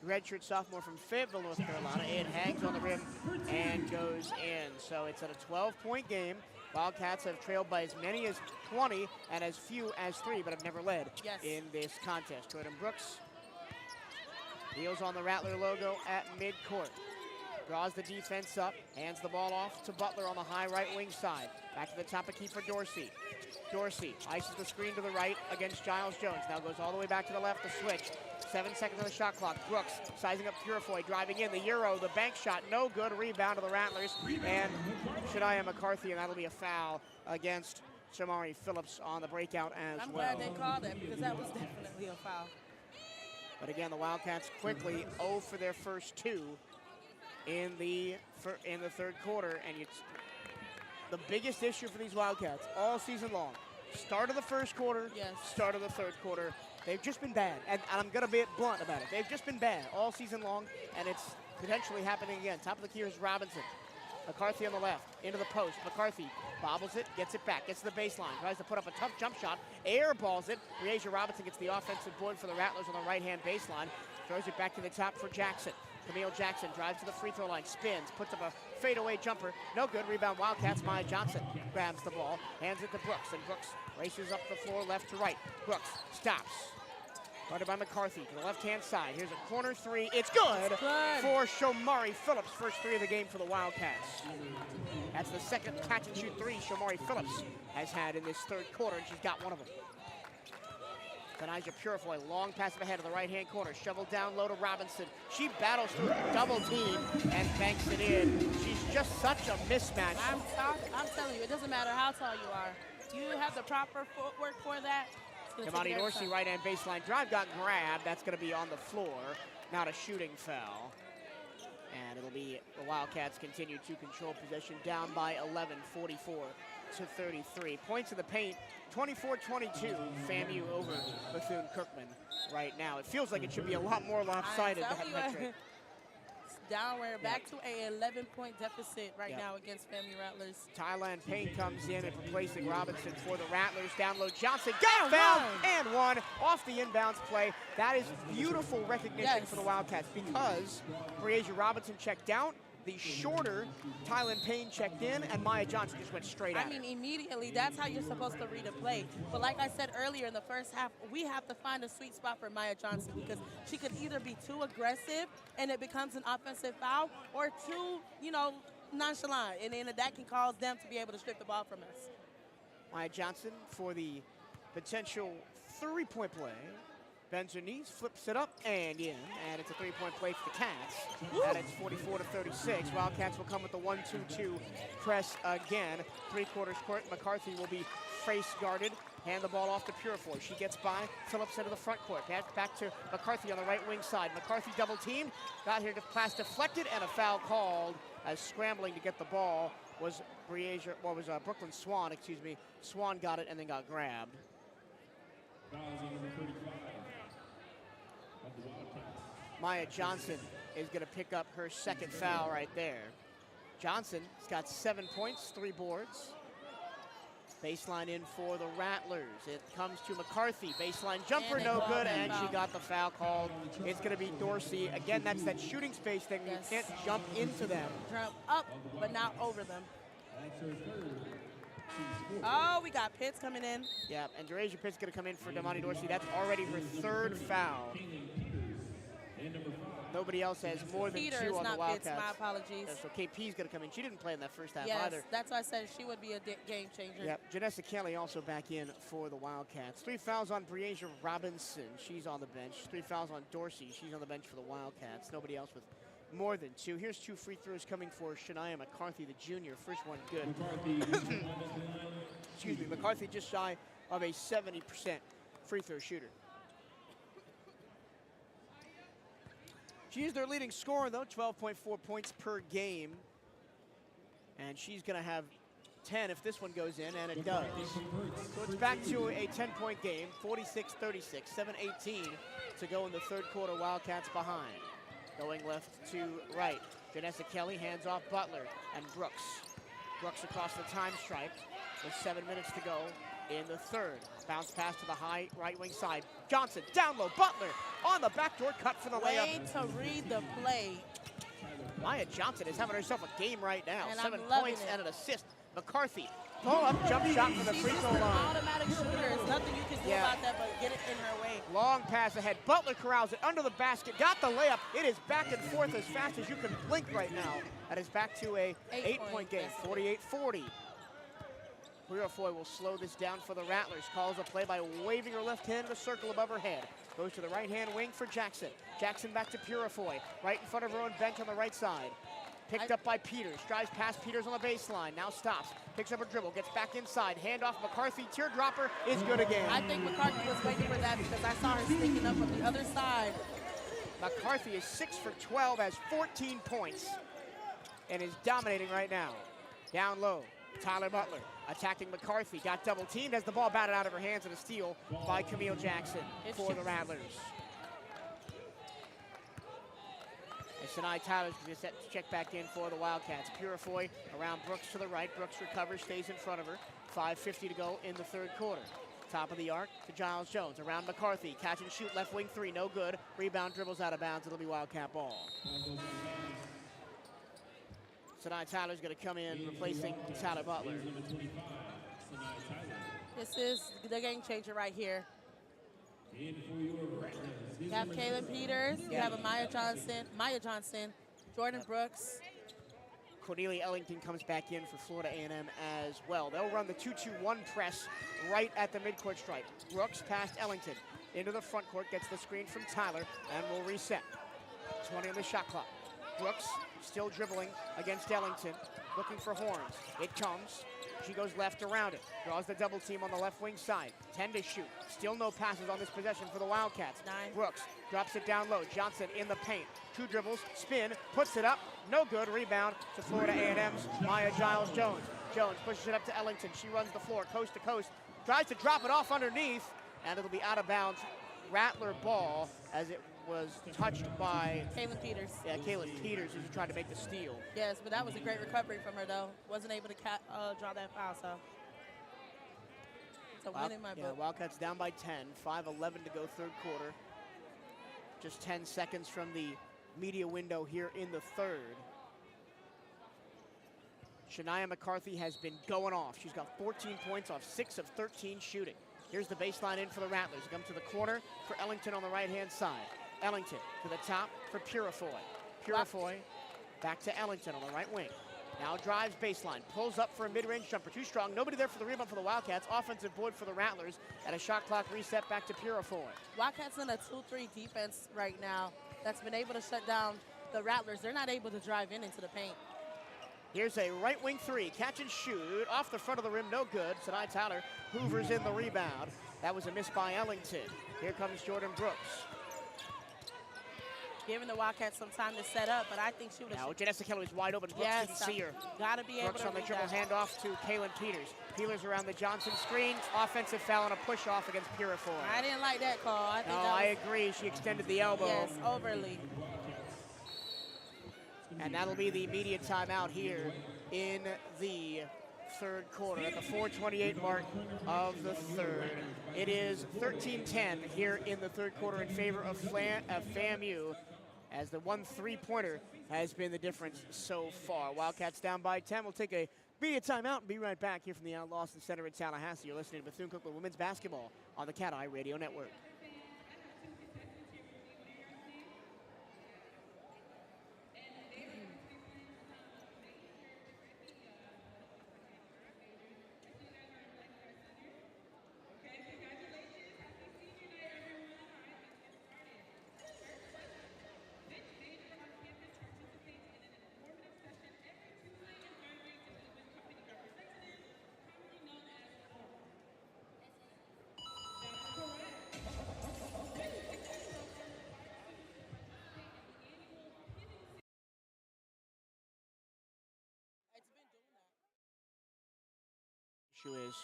Speaker 1: redshirt sophomore from Fayetteville, North Carolina. It hangs on the rim and goes in. So it's at a 12-point game. Wildcats have trailed by as many as 20 and as few as 3, but have never led in this contest. Jordan Brooks heels on the Rattler logo at midcourt. Draws the defense up, hands the ball off to Butler on the high right wing side. Back to the top of key for Dorsey. Dorsey ices the screen to the right against Giles Jones. Now goes all the way back to the left to switch. 7 seconds on the shot clock. Brooks sizing up Purifoy, driving in the Euro, the bank shot, no good. Rebound to the Rattlers. And Shania McCarthy, and that'll be a foul against Shamari Phillips on the breakout as
Speaker 2: I'm
Speaker 1: well.
Speaker 2: glad they called it because that was definitely a foul.
Speaker 1: But again, the Wildcats quickly 0 for their first 2 in the third quarter, and it's the biggest issue for these Wildcats all season long. Start of the first quarter, start of the third quarter. They've just been bad, and I'm going to be blunt about it. They've just been bad all season long, and it's potentially happening again. Top of the key is Robinson. McCarthy on the left, into the post. McCarthy bobbles it, gets it back, gets to the baseline, tries to put up a tough jump shot, airballs it. Breasia Robinson gets the offensive board for the Rattlers on the right-hand baseline, throws it back to the top for Jackson. Camille Jackson drives to the free throw line, spins, puts up a fadeaway jumper. No good. Rebound Wildcats. Maya Johnson grabs the ball, hands it to Brooks, and Brooks races up the floor left to right. Brooks stops. Guarded by McCarthy to the left-hand side. Here's a corner three. It's good, for Shomari Phillips. First 3 of the game for the Wildcats. That's the second catch-and-shoot 3 Shomari Phillips has had in this third quarter, and she's got one of them. Benijah Purifoy, long pass ahead of the right-hand corner. Shoveled down low to Robinson. She battles through a double team and banks it in. She's just such a mismatch.
Speaker 2: I'm telling you, it doesn't matter how tall you are. You have the proper footwork for that.
Speaker 1: Damani Dorsey, right-hand baseline drive, got grabbed. That's going to be on the floor, not a shooting foul. And it'll be the Wildcats continue to control possession, down by 11, 44-33. Points in the paint, 24-22. FAMU over Bethune-Cookman right now. It feels like it should be a lot more lopsided, that metric.
Speaker 2: Down, we're back to a 11-point deficit right now against FAMU Rattlers.
Speaker 1: Thailand Payne comes in and replacing Robinson for the Rattlers. Down low, Johnson got fouled and one off the inbounds play. That is beautiful recognition for the Wildcats because Breasia Robinson checked out. The shorter Thailand Payne checked in, and Maya Johnson just went straight at
Speaker 2: I mean, immediately, that's how you're supposed to read a play. But like I said earlier in the first half, we have to find a sweet spot for Maya Johnson because she could either be too aggressive and it becomes an offensive foul, or too, nonchalant, and then that can cause them to be able to strip the ball from us.
Speaker 1: Maya Johnson for the potential 3-point play. Bends her knees, flips it up, and in. And it's a 3-point play for the Cats. And it's 44-36. Wildcats will come with the 1-2-2 press again. 3/4 court. McCarthy will be face guarded. Hand the ball off to Purifoy. She gets by. Phillips into the front court. Back to McCarthy on the right wing side. McCarthy double teamed. Got here to pass deflected, and a foul called as scrambling to get the ball was Brooklyn Swan, excuse me. Swan got it and then got grabbed. Maya Johnson is going to pick up her second foul right there. Johnson's got 7 points, 3 boards. Baseline in for the Rattlers. It comes to McCarthy. Baseline jumper, no good, and she got the foul called. It's going to be Dorsey. Again, that's that shooting space thing. You can't jump into them.
Speaker 2: Jump up, but not over them. Oh, we got Pitts coming in.
Speaker 1: Yeah, and Derasia Pitts going to come in for Damani Dorsey. That's already her 3rd foul. Nobody else has more than 2 on the Wildcats.
Speaker 2: Pitts, my apologies.
Speaker 1: So KP's going to come in. She didn't play in that first half either.
Speaker 2: Yes, that's why I said she would be a game changer.
Speaker 1: Yep, Janessa Kelly also back in for the Wildcats. 3 fouls on Breasia Robinson. She's on the bench. 3 fouls on Dorsey. She's on the bench for the Wildcats. Nobody else with more than 2. Here's 2 free throws coming for Shania McCarthy, the junior. First one good. Excuse me, McCarthy just shy of a 70% free throw shooter. She is their leading scorer, though, 12.4 points per game. And she's going to have 10 if this one goes in, and it does. So it's back to a 10-point game, 46-36, 7:18 to go in the third quarter. Wildcats behind. Going left to right. Janessa Kelly hands off Butler and Brooks. Brooks across the time stripe with 7 minutes to go in the third. Bounce pass to the high right wing side. Johnson down low. Butler on the backdoor cut for the
Speaker 2: Way
Speaker 1: layup.
Speaker 2: to read the play.
Speaker 1: Maya Johnson is having herself a game right now.
Speaker 2: And
Speaker 1: 7
Speaker 2: I'm loving
Speaker 1: points
Speaker 2: it.
Speaker 1: and an assist. McCarthy, pull-up jump shot for the
Speaker 2: She's
Speaker 1: free
Speaker 2: just
Speaker 1: throw
Speaker 2: an
Speaker 1: line.
Speaker 2: automatic shooter. There's nothing you can do
Speaker 1: Yeah.
Speaker 2: about that but get it in her way.
Speaker 1: Long pass ahead. Butler corrals it under the basket. Got the layup. It is back and forth as fast as you can blink right now. That is back to a 8-point game, 48-40. Purifoy will slow this down for the Rattlers. Calls a play by waving her left hand in a circle above her head. Goes to the right-hand wing for Jackson. Jackson back to Purifoy. Right in front of her own bench on the right side. Picked up by Peters. Drives past Peters on the baseline. Now stops. Picks up a dribble. Gets back inside. Handoff McCarthy. Teardropper is good again.
Speaker 2: I think McCarthy was waiting for that because I saw her sneaking up on the other side.
Speaker 1: McCarthy is 6 for 12, has 14 points, and is dominating right now. Down low, Tyler Butler attacking McCarthy. Got double teamed, has the ball batted out of her hands, and a steal by Camille Jackson for the Rattlers. And Sinai Tyler's going to check back in for the Wildcats. Purifoy around Brooks to the right. Brooks recovers, stays in front of her. 5:50 to go in the third quarter. Top of the arc to Giles Jones. Around McCarthy. Catch and shoot, left wing three, no good. Rebound, dribbles out of bounds. It'll be Wildcat ball. Sinai Tyler's going to come in, replacing Tyler Butler.
Speaker 2: This is the game changer right here. You have Kaylin Peters, you have a Maya Johnson, Jordan Brooks.
Speaker 1: Cornelia Ellington comes back in for Florida A&M as well. They'll run the 2-2-1 press right at the midcourt stripe. Brooks past Ellington into the front court, gets the screen from Tyler, and will reset. 20 on the shot clock. Brooks still dribbling against Ellington, looking for Horns. It comes. She goes left around it. Draws the double team on the left wing side. 10 to shoot. Still no passes on this possession for the Wildcats.
Speaker 2: 9.
Speaker 1: Brooks drops it down low. Johnson in the paint. 2 dribbles, spin, puts it up. No good. Rebound to Florida A&M's Maya Giles Jones. Jones pushes it up to Ellington. She runs the floor coast to coast. Tries to drop it off underneath, and it'll be out of bounds. Rattler ball as it was touched by
Speaker 2: Kaylin Peters.
Speaker 1: Yeah, Kaylin Peters, who tried to make the steal.
Speaker 2: Yes, but that was a great recovery from her, though. Wasn't able to draw that foul, so. It's a win in my book.
Speaker 1: Wildcats down by 10, 5:11 to go third quarter. Just 10 seconds from the media window here in the third. Shania McCarthy has been going off. She's got 14 points off 6 of 13 shooting. Here's the baseline in for the Rattlers. Come to the corner for Ellington on the right-hand side. Ellington to the top for Purifoy. Purifoy back to Ellington on the right wing. Now drives baseline, pulls up for a mid-range jumper. Too strong, nobody there for the rebound for the Wildcats. Offensive board for the Rattlers, and a shot clock reset back to Purifoy.
Speaker 2: Wildcats in a 2-3 defense right now that's been able to shut down the Rattlers. They're not able to drive into the paint.
Speaker 1: Here's a right wing three, catch and shoot, off the front of the rim, no good. Sinai Tyler hoovers in the rebound. That was a miss by Ellington. Here comes Jordan Brooks.
Speaker 2: Giving the Wildcats some time to set up, but I think she would have.
Speaker 1: Now Janessa Keller is wide open. Brooks didn't see her.
Speaker 2: Gotta be able
Speaker 1: Brooks
Speaker 2: to
Speaker 1: on the
Speaker 2: read
Speaker 1: dribble
Speaker 2: that.
Speaker 1: handoff to Kaylin Peters. Peelers around the Johnson screen. Offensive foul and a push off against Purifoy.
Speaker 2: I didn't like that call. I think
Speaker 1: No,
Speaker 2: that was,
Speaker 1: I agree. She extended the elbow.
Speaker 2: yes, overly.
Speaker 1: And that'll be the immediate timeout here in the third quarter at the 4:28 mark of the third. It is 13-10 here in the third quarter in favor of FAMU, as the 1 3-pointer has been the difference so far. Wildcats down by 10. We'll take a media timeout and be right back here from the Lawson Center in Tallahassee. You're listening to Bethune-Cookman Women's Basketball on the Cat Eye Radio Network. Issue is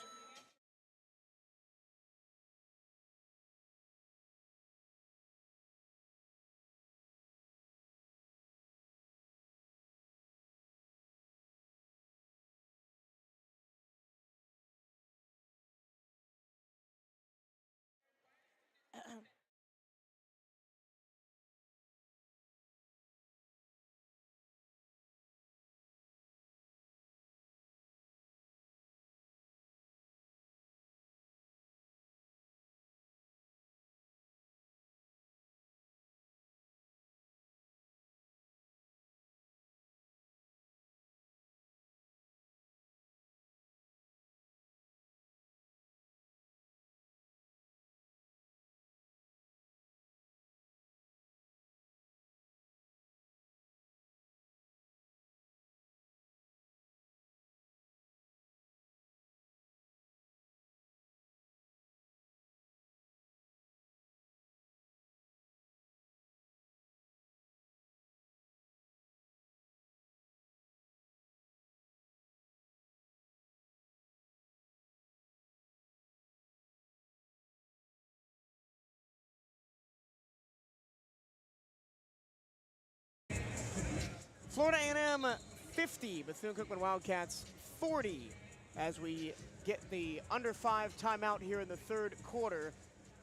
Speaker 1: Florida A&M 50, Bethune-Cookman Wildcats 40, as we get the under 5 timeout here in the third quarter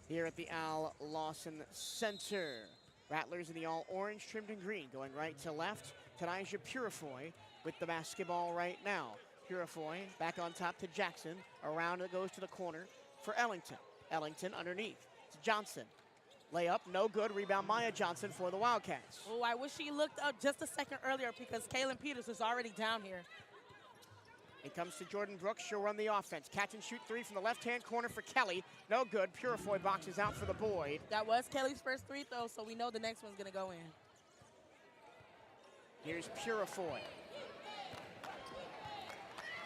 Speaker 1: here at the Al Lawson Center. Rattlers in the all orange trimmed in green, going right to left. Tanija Purifoy with the basketball right now. Purifoy back on top to Jackson. Around it goes to the corner for Ellington. Ellington underneath to Johnson. Layup, no good. Rebound, Maya Johnson for the Wildcats.
Speaker 2: Oh, I wish she looked up just a second earlier because Kaylin Peters is already down here.
Speaker 1: It comes to Jordan Brooks. She'll run the offense. Catch and shoot three from the left-hand corner for Kelly. No good. Purifoy boxes out for the Boyd.
Speaker 2: That was Kelly's first free throw, so we know the next one's going to go in.
Speaker 1: Here's Purifoy.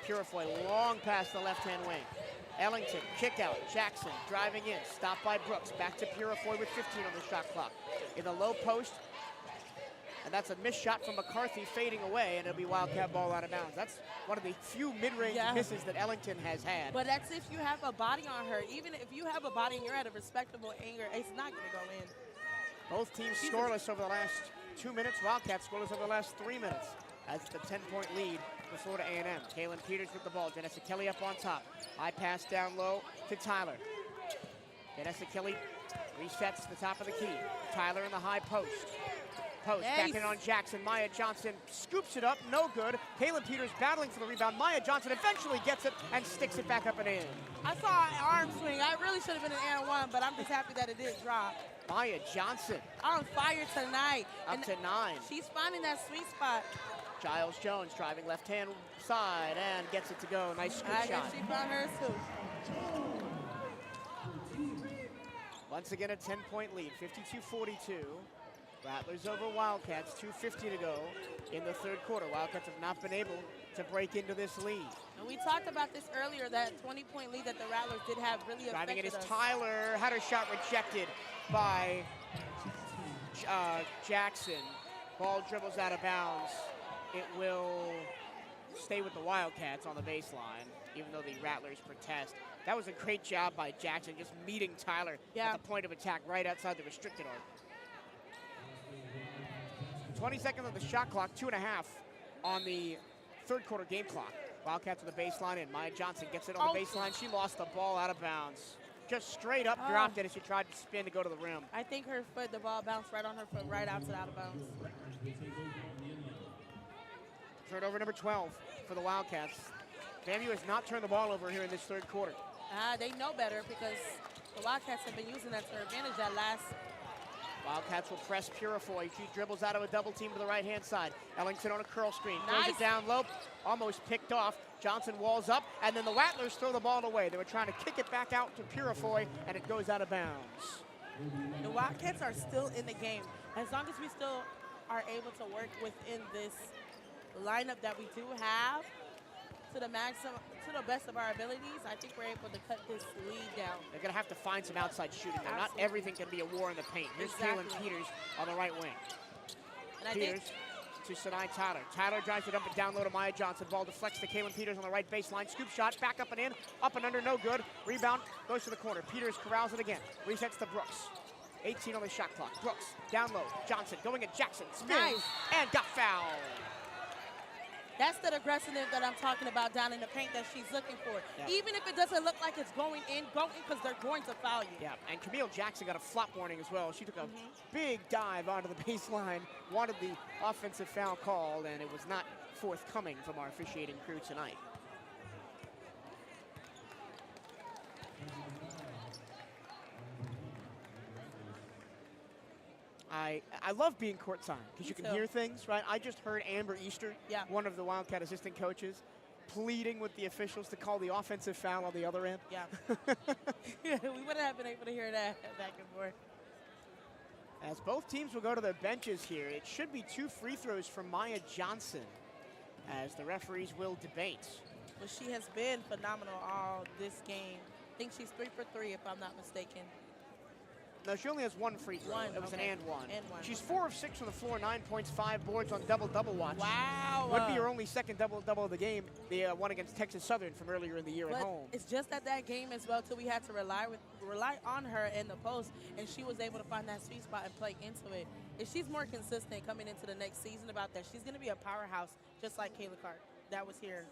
Speaker 1: Purifoy long past the left-hand wing. Ellington, kick out. Jackson driving in. Stopped by Brooks. Back to Purifoy with 15 on the shot clock. In the low post. And that's a missed shot from McCarthy fading away, and it'll be Wildcat ball out of bounds. That's one of the few mid-range misses that Ellington has had.
Speaker 2: But that's if you have a body on her. Even if you have a body and you're at a respectable angle, it's not going to go in.
Speaker 1: Both teams scoreless over the last 2 minutes. Wildcats scoreless over the last 3 minutes. That's the 10-point lead for Florida A&M. Kaylin Peters with the ball. Janessa Kelly up on top. High pass down low to Tyler. Janessa Kelly resets the top of the key. Tyler in the high post. Back in on Jackson. Maya Johnson scoops it up. No good. Kaylin Peters battling for the rebound. Maya Johnson eventually gets it and sticks it back up and in.
Speaker 2: I saw an arm swing. I really should have been an and one, but I'm just happy that it did drop.
Speaker 1: Maya Johnson.
Speaker 2: On fire tonight.
Speaker 1: Up to 9.
Speaker 2: She's finding that sweet spot.
Speaker 1: Giles Jones driving left-hand side and gets it to go. Nice scoop shot.
Speaker 2: I guess she found hers too.
Speaker 1: Once again, a 10-point lead, 52-42. Rattlers over Wildcats, 2:50 to go in the third quarter. Wildcats have not been able to break into this lead.
Speaker 2: And we talked about this earlier, that 20-point lead that the Rattlers did have really affected us.
Speaker 1: Driving it is Tyler, had her shot rejected by Jackson. Ball dribbles out of bounds. It will stay with the Wildcats on the baseline, even though the Rattlers protest. That was a great job by Jackson, just meeting Tyler at the point of attack right outside the restricted arc. 20 seconds on the shot clock, 2.5 on the third quarter game clock. Wildcats with the baseline in. Maya Johnson gets it on the baseline. She lost the ball out of bounds. Just straight up dropped it as she tried to spin to go to the rim.
Speaker 2: I think her foot, the ball bounced right on her foot, right out of bounds.
Speaker 1: Turnover number 12 for the Wildcats. FAMU has not turned the ball over here in this third quarter.
Speaker 2: They know better because the Wildcats have been using that to their advantage that last.
Speaker 1: Wildcats will press Purifoy. She dribbles out of a double team to the right-hand side. Ellington on a curl screen. Throws it down low. Almost picked off. Johnson walls up, and then the Rattlers throw the ball away. They were trying to kick it back out to Purifoy, and it goes out of bounds.
Speaker 2: The Wildcats are still in the game. As long as we still are able to work within this lineup that we do have to the maximum, to the best of our abilities, I think we're able to cut this lead down.
Speaker 1: They're going to have to find some outside shooting there. Not everything can be a war in the paint. Here's Kaylin Peters on the right wing.
Speaker 2: And
Speaker 1: Peters to Sinai Tyler. Tyler drives it up and down low to Maya Johnson. Ball deflects to Kaylin Peters on the right baseline. Scoop shot, back up and in, up and under, no good. Rebound goes to the corner. Peters corrals it again. Resets to Brooks. 18 on the shot clock. Brooks down low. Johnson going at Jackson. Spins and got fouled.
Speaker 2: That's the aggressiveness that I'm talking about down in the paint that she's looking for. Yeah. Even if it doesn't look like it's going in, go in because they're going to foul you. Yeah,
Speaker 1: and Camille Jackson got a flop warning as well. She took a big dive onto the baseline, wanted the offensive foul called, and it was not forthcoming from our officiating crew tonight. I love being courtside because you can hear things, right? I just heard Amber Easter, one of the Wildcat assistant coaches, pleading with the officials to call the offensive foul on the other end.
Speaker 2: Yeah. We wouldn't have been able to hear that back and forth.
Speaker 1: As both teams will go to their benches here, it should be 2 free throws from Maya Johnson as the referees will debate.
Speaker 2: Well, she has been phenomenal all this game. I think she's 3 for 3 if I'm not mistaken.
Speaker 1: No, she only has 1 free throw. It was an and one.
Speaker 2: And one.
Speaker 1: She's 4 of 6 from the floor, 9 points, 5 boards on double-double watch.
Speaker 2: Wow.
Speaker 1: Would be her only only second double-double of the game, the one against Texas Southern from earlier in the year
Speaker 2: But
Speaker 1: at home.
Speaker 2: it's just at that game as well, too. We had to rely on her in the post, and she was able to find that sweet spot and play into it. If she's more consistent coming into the next season about that, she's going to be a powerhouse just like Kayla Clark that was here.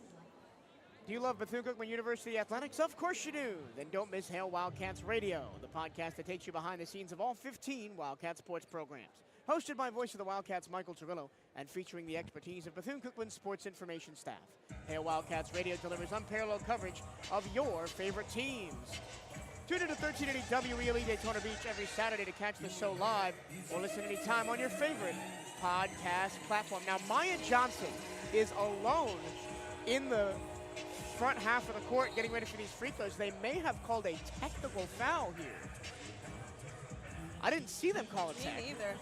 Speaker 1: Do you love Bethune-Cookman University athletics? Of course you do. Then don't miss Hail Wildcats Radio, the podcast that takes you behind the scenes of all 15 Wildcat sports programs. Hosted by voice of the Wildcats, Michael Torillo, and featuring the expertise of Bethune-Cookman sports information staff. Hail Wildcats Radio delivers unparalleled coverage of your favorite teams. Tune in to 1380 WELE Daytona Beach every Saturday to catch the show live or listen anytime on your favorite podcast platform. Now, Maya Johnson is alone in the front half of the court getting ready for these free throws. They may have called a technical foul here. I didn't see them call a tech.
Speaker 2: Me neither.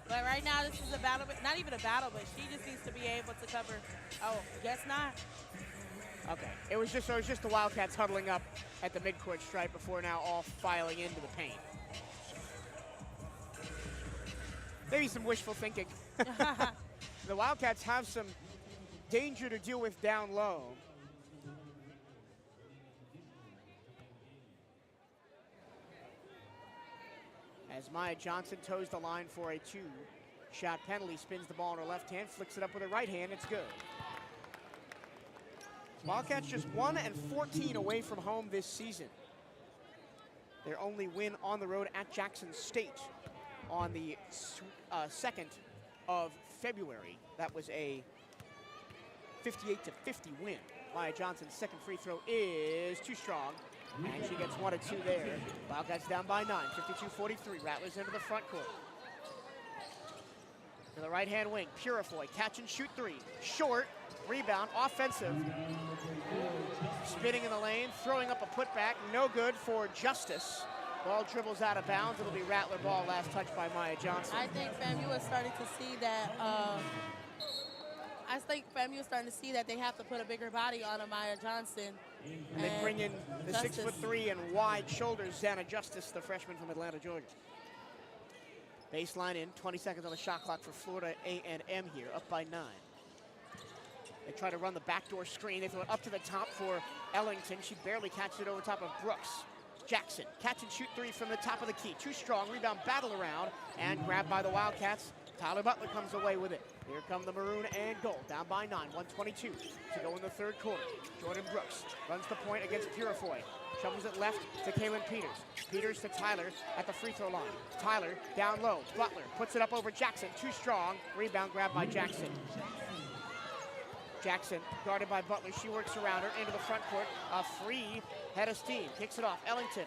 Speaker 2: But right now, this is a battle, but not even a battle, but she just needs to be able to cover. Oh, guess not.
Speaker 1: Okay. It was just the Wildcats huddling up at the midcourt stripe before now all filing into the paint. Maybe some wishful thinking. The Wildcats have some danger to deal with down low. As Maya Johnson toes the line for a two-shot penalty, spins the ball in her left hand, flicks it up with her right hand, it's good. Wildcats just 1-14 away from home this season. Their only win on the road at Jackson State on the 2nd of February. That was a 58-50 win. Maya Johnson's second free throw is too strong, and she gets 1 of 2 there. Wildcats down by 9, 52-43. Rattlers into the front court. To the right-hand wing, Purifoy, catch and shoot 3. Short, rebound, offensive. Spinning in the lane, throwing up a putback, no good for Justice. Ball dribbles out of bounds. It'll be Rattler ball, last touch by Maya Johnson.
Speaker 2: I think FAMU is starting to see that. They have to put a bigger body on Maya Johnson.
Speaker 1: And they bring in the
Speaker 2: Justice.
Speaker 1: 6'3" and wide shoulders, Xana Justice, the freshman from Atlanta, Georgia. Baseline in, 20 seconds on the shot clock for Florida A&M here, up by 9. They try to run the backdoor screen. They throw it up to the top for Ellington. She barely catches it over top of Brooks. Jackson, catch and shoot 3 from the top of the key. Too strong, rebound battle around, and grabbed by the Wildcats. Tyler Butler comes away with it. Here come the maroon and gold, down by 9, 122 to go in the third quarter. Jordan Brooks runs the point against Purifoy. Shovels it left to Kaylin Peters. Peters to Tyler at the free throw line. Tyler down low. Butler puts it up over Jackson. Too strong. Rebound grabbed by Jackson. Jackson guarded by Butler. She works around her into the front court. A free head of steam. Kicks it off. Ellington.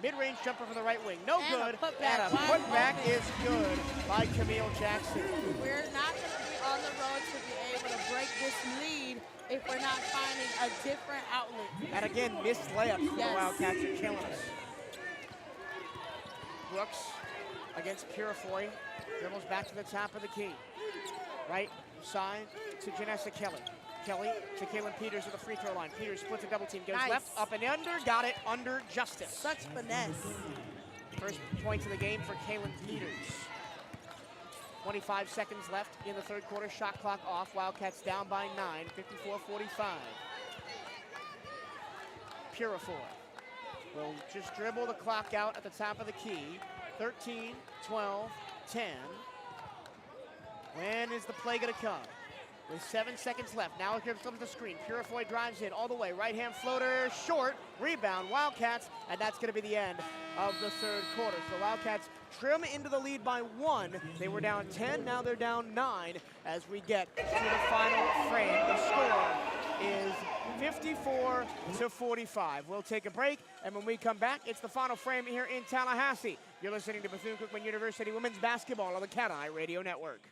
Speaker 1: Mid-range jumper from the right wing. No good. And a putback is good by Camille Jackson.
Speaker 2: We're not going to be on the road to be able to break this lead if we're not finding a different outlet.
Speaker 1: And again, missed layups from
Speaker 2: Yes.
Speaker 1: the Wildcats are killing us. Brooks against Purifoy. Dribbles back to the top of the key. Right side to Janessa Kelly. Kelly to Kaylin Peters at the free throw line. Peters splits a double team, goes
Speaker 2: Nice.
Speaker 1: left, up and under, got it under Justice.
Speaker 2: Such finesse.
Speaker 1: First points of the game for Kaylin Peters. 25 seconds left in the third quarter, shot clock off. Wildcats down by 9, 54-45. Purifoy will just dribble the clock out at the top of the key. 13, 12, 10. When is the play gonna come? With 7 seconds left. Now here comes the screen. Purifoy drives in all the way. Right-hand floater, short. Rebound, Wildcats. And that's going to be the end of the third quarter. So Wildcats trim into the lead by 1. They were down 10, now they're down 9 as we get to the final frame. The score is 54-45. We'll take a break, and when we come back, it's the final frame here in Tallahassee. You're listening to Bethune-Cookman University Women's Basketball on the Cat Eye Radio Network.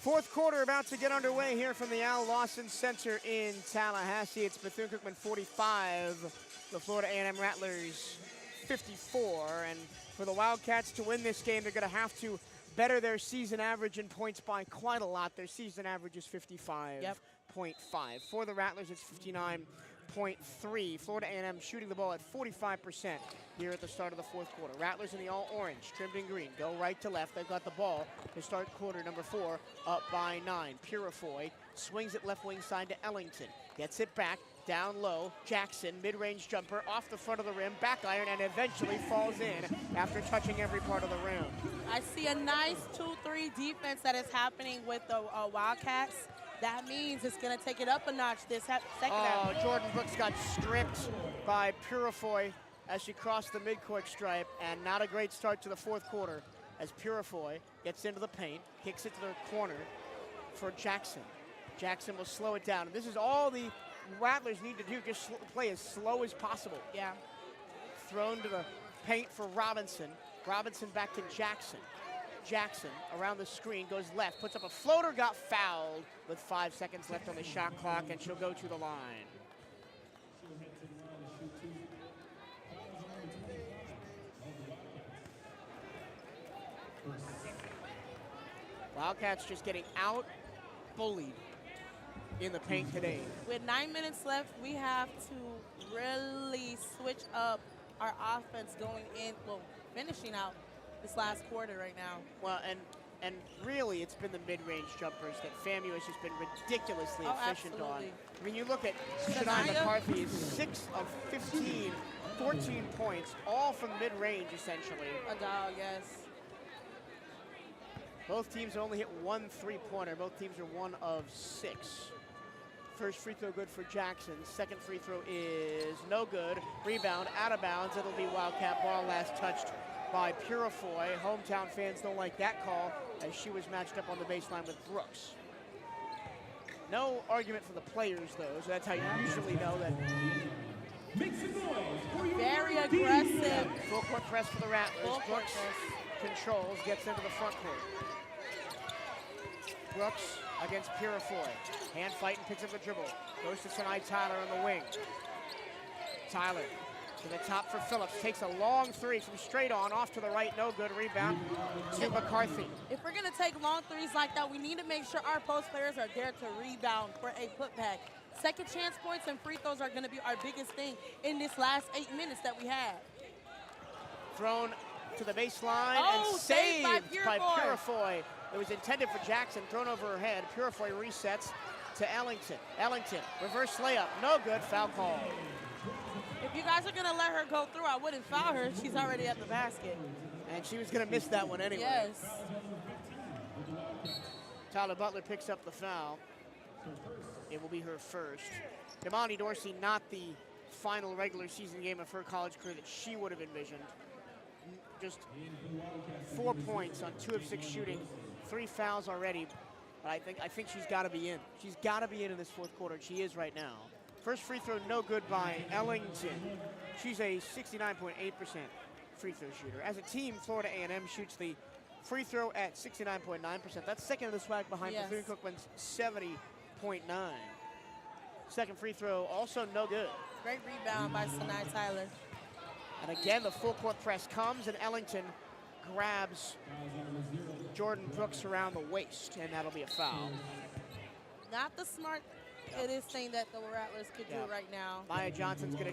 Speaker 1: Fourth quarter about to get underway here from the Al Lawson Center in Tallahassee. It's Bethune-Cookman 45, the Florida A&M Rattlers 54. And for the Wildcats to win this game, they're going to have to better their season average in points by quite a lot. Their season average is 55.5.
Speaker 2: Yep.
Speaker 1: For the Rattlers, it's 59.3. Florida A&M shooting the ball at 45% here at the start of the fourth quarter. Rattlers in the all-orange, trimmed in green, go right to left. They've got the ball to start quarter number 4, up by 9. Purifoy swings it left wing side to Ellington. Gets it back, down low. Jackson, mid-range jumper, off the front of the rim, back iron, and eventually falls in after touching every part of the rim.
Speaker 2: I see a nice 2-3 defense that is happening with the Wildcats. That means it's going to take it up a notch this second half.
Speaker 1: Jordan Brooks got stripped by Purifoy as she crossed the midcourt stripe, and not a great start to the fourth quarter as Purifoy gets into the paint, kicks it to the corner for Jackson. Jackson will slow it down. And this is all the Rattlers need to do, just play as slow as possible.
Speaker 2: Yeah.
Speaker 1: Thrown to the paint for Robinson. Robinson back to Jackson. Jackson around the screen, goes left, puts up a floater, got fouled with 5 seconds left on the shot clock, and she'll go to the line. Wildcats just getting out-bullied in the paint today.
Speaker 2: With 9 minutes left, we have to really switch up our offense going in, well, finishing out this last quarter right now.
Speaker 1: Well, and really, it's been the mid-range jumpers that FAMU has just been ridiculously efficient
Speaker 2: absolutely.
Speaker 1: on. I mean, you look at Shania McCarthy, is 6 of 15, 14 points, all from mid-range, essentially.
Speaker 2: A dog, yes.
Speaker 1: Both teams only hit 1 3-pointer. Both teams are 1 of 6. First free throw good for Jackson. Second free throw is no good. Rebound, out of bounds. It'll be Wildcat ball, last touched by Purifoy. Hometown fans don't like that call as she was matched up on the baseline with Brooks. No argument for the players, though, so that's how you usually know that.
Speaker 2: Very aggressive.
Speaker 1: Full court press for the Rattlers.
Speaker 2: Full court
Speaker 1: Brooks
Speaker 2: press.
Speaker 1: controls, gets into the front court. Brooks against Purifoy. Hand fight and picks up the dribble. Goes to Sinai Tyler on the wing. Tyler to the top for Phillips. Takes a long 3 from straight on, off to the right, no good. Rebound to McCarthy.
Speaker 2: If we're going to take long threes like that, we need to make sure our post players are there to rebound for a putback. Second chance points and free throws are going to be our biggest thing in this last 8 minutes that we have.
Speaker 1: Thrown to the baseline and
Speaker 2: saved by
Speaker 1: Purifoy. It was intended for Jackson, thrown over her head. Purifoy resets to Ellington. Ellington, reverse layup, no good, foul call.
Speaker 2: If you guys are going to let her go through, I wouldn't foul her. She's already at the basket.
Speaker 1: And she was going to miss that one anyway.
Speaker 2: Yes.
Speaker 1: Tyler Butler picks up the foul. It will be her first. Damani Dorsey, not the final regular season game of her college career that she would have envisioned. Just 4 points on 2 of 6 shooting, 3 fouls already. But I think she's got to be in. She's got to be in this fourth quarter, and she is right now. First free throw, no good by Ellington. She's a 69.8% free throw shooter. As a team, Florida A&M shoots the free throw at 69.9%. That's second in the swag behind Bethune-Cookman's 70.9. Second free throw, also no good.
Speaker 2: Great rebound by Sinai Tyler.
Speaker 1: And again, the full court press comes, and Ellington grabs Jordan Brooks around the waist, and that'll be a foul.
Speaker 2: Not the smart, it is thing that the Rattlers could do right now.
Speaker 1: Maya Johnson's going to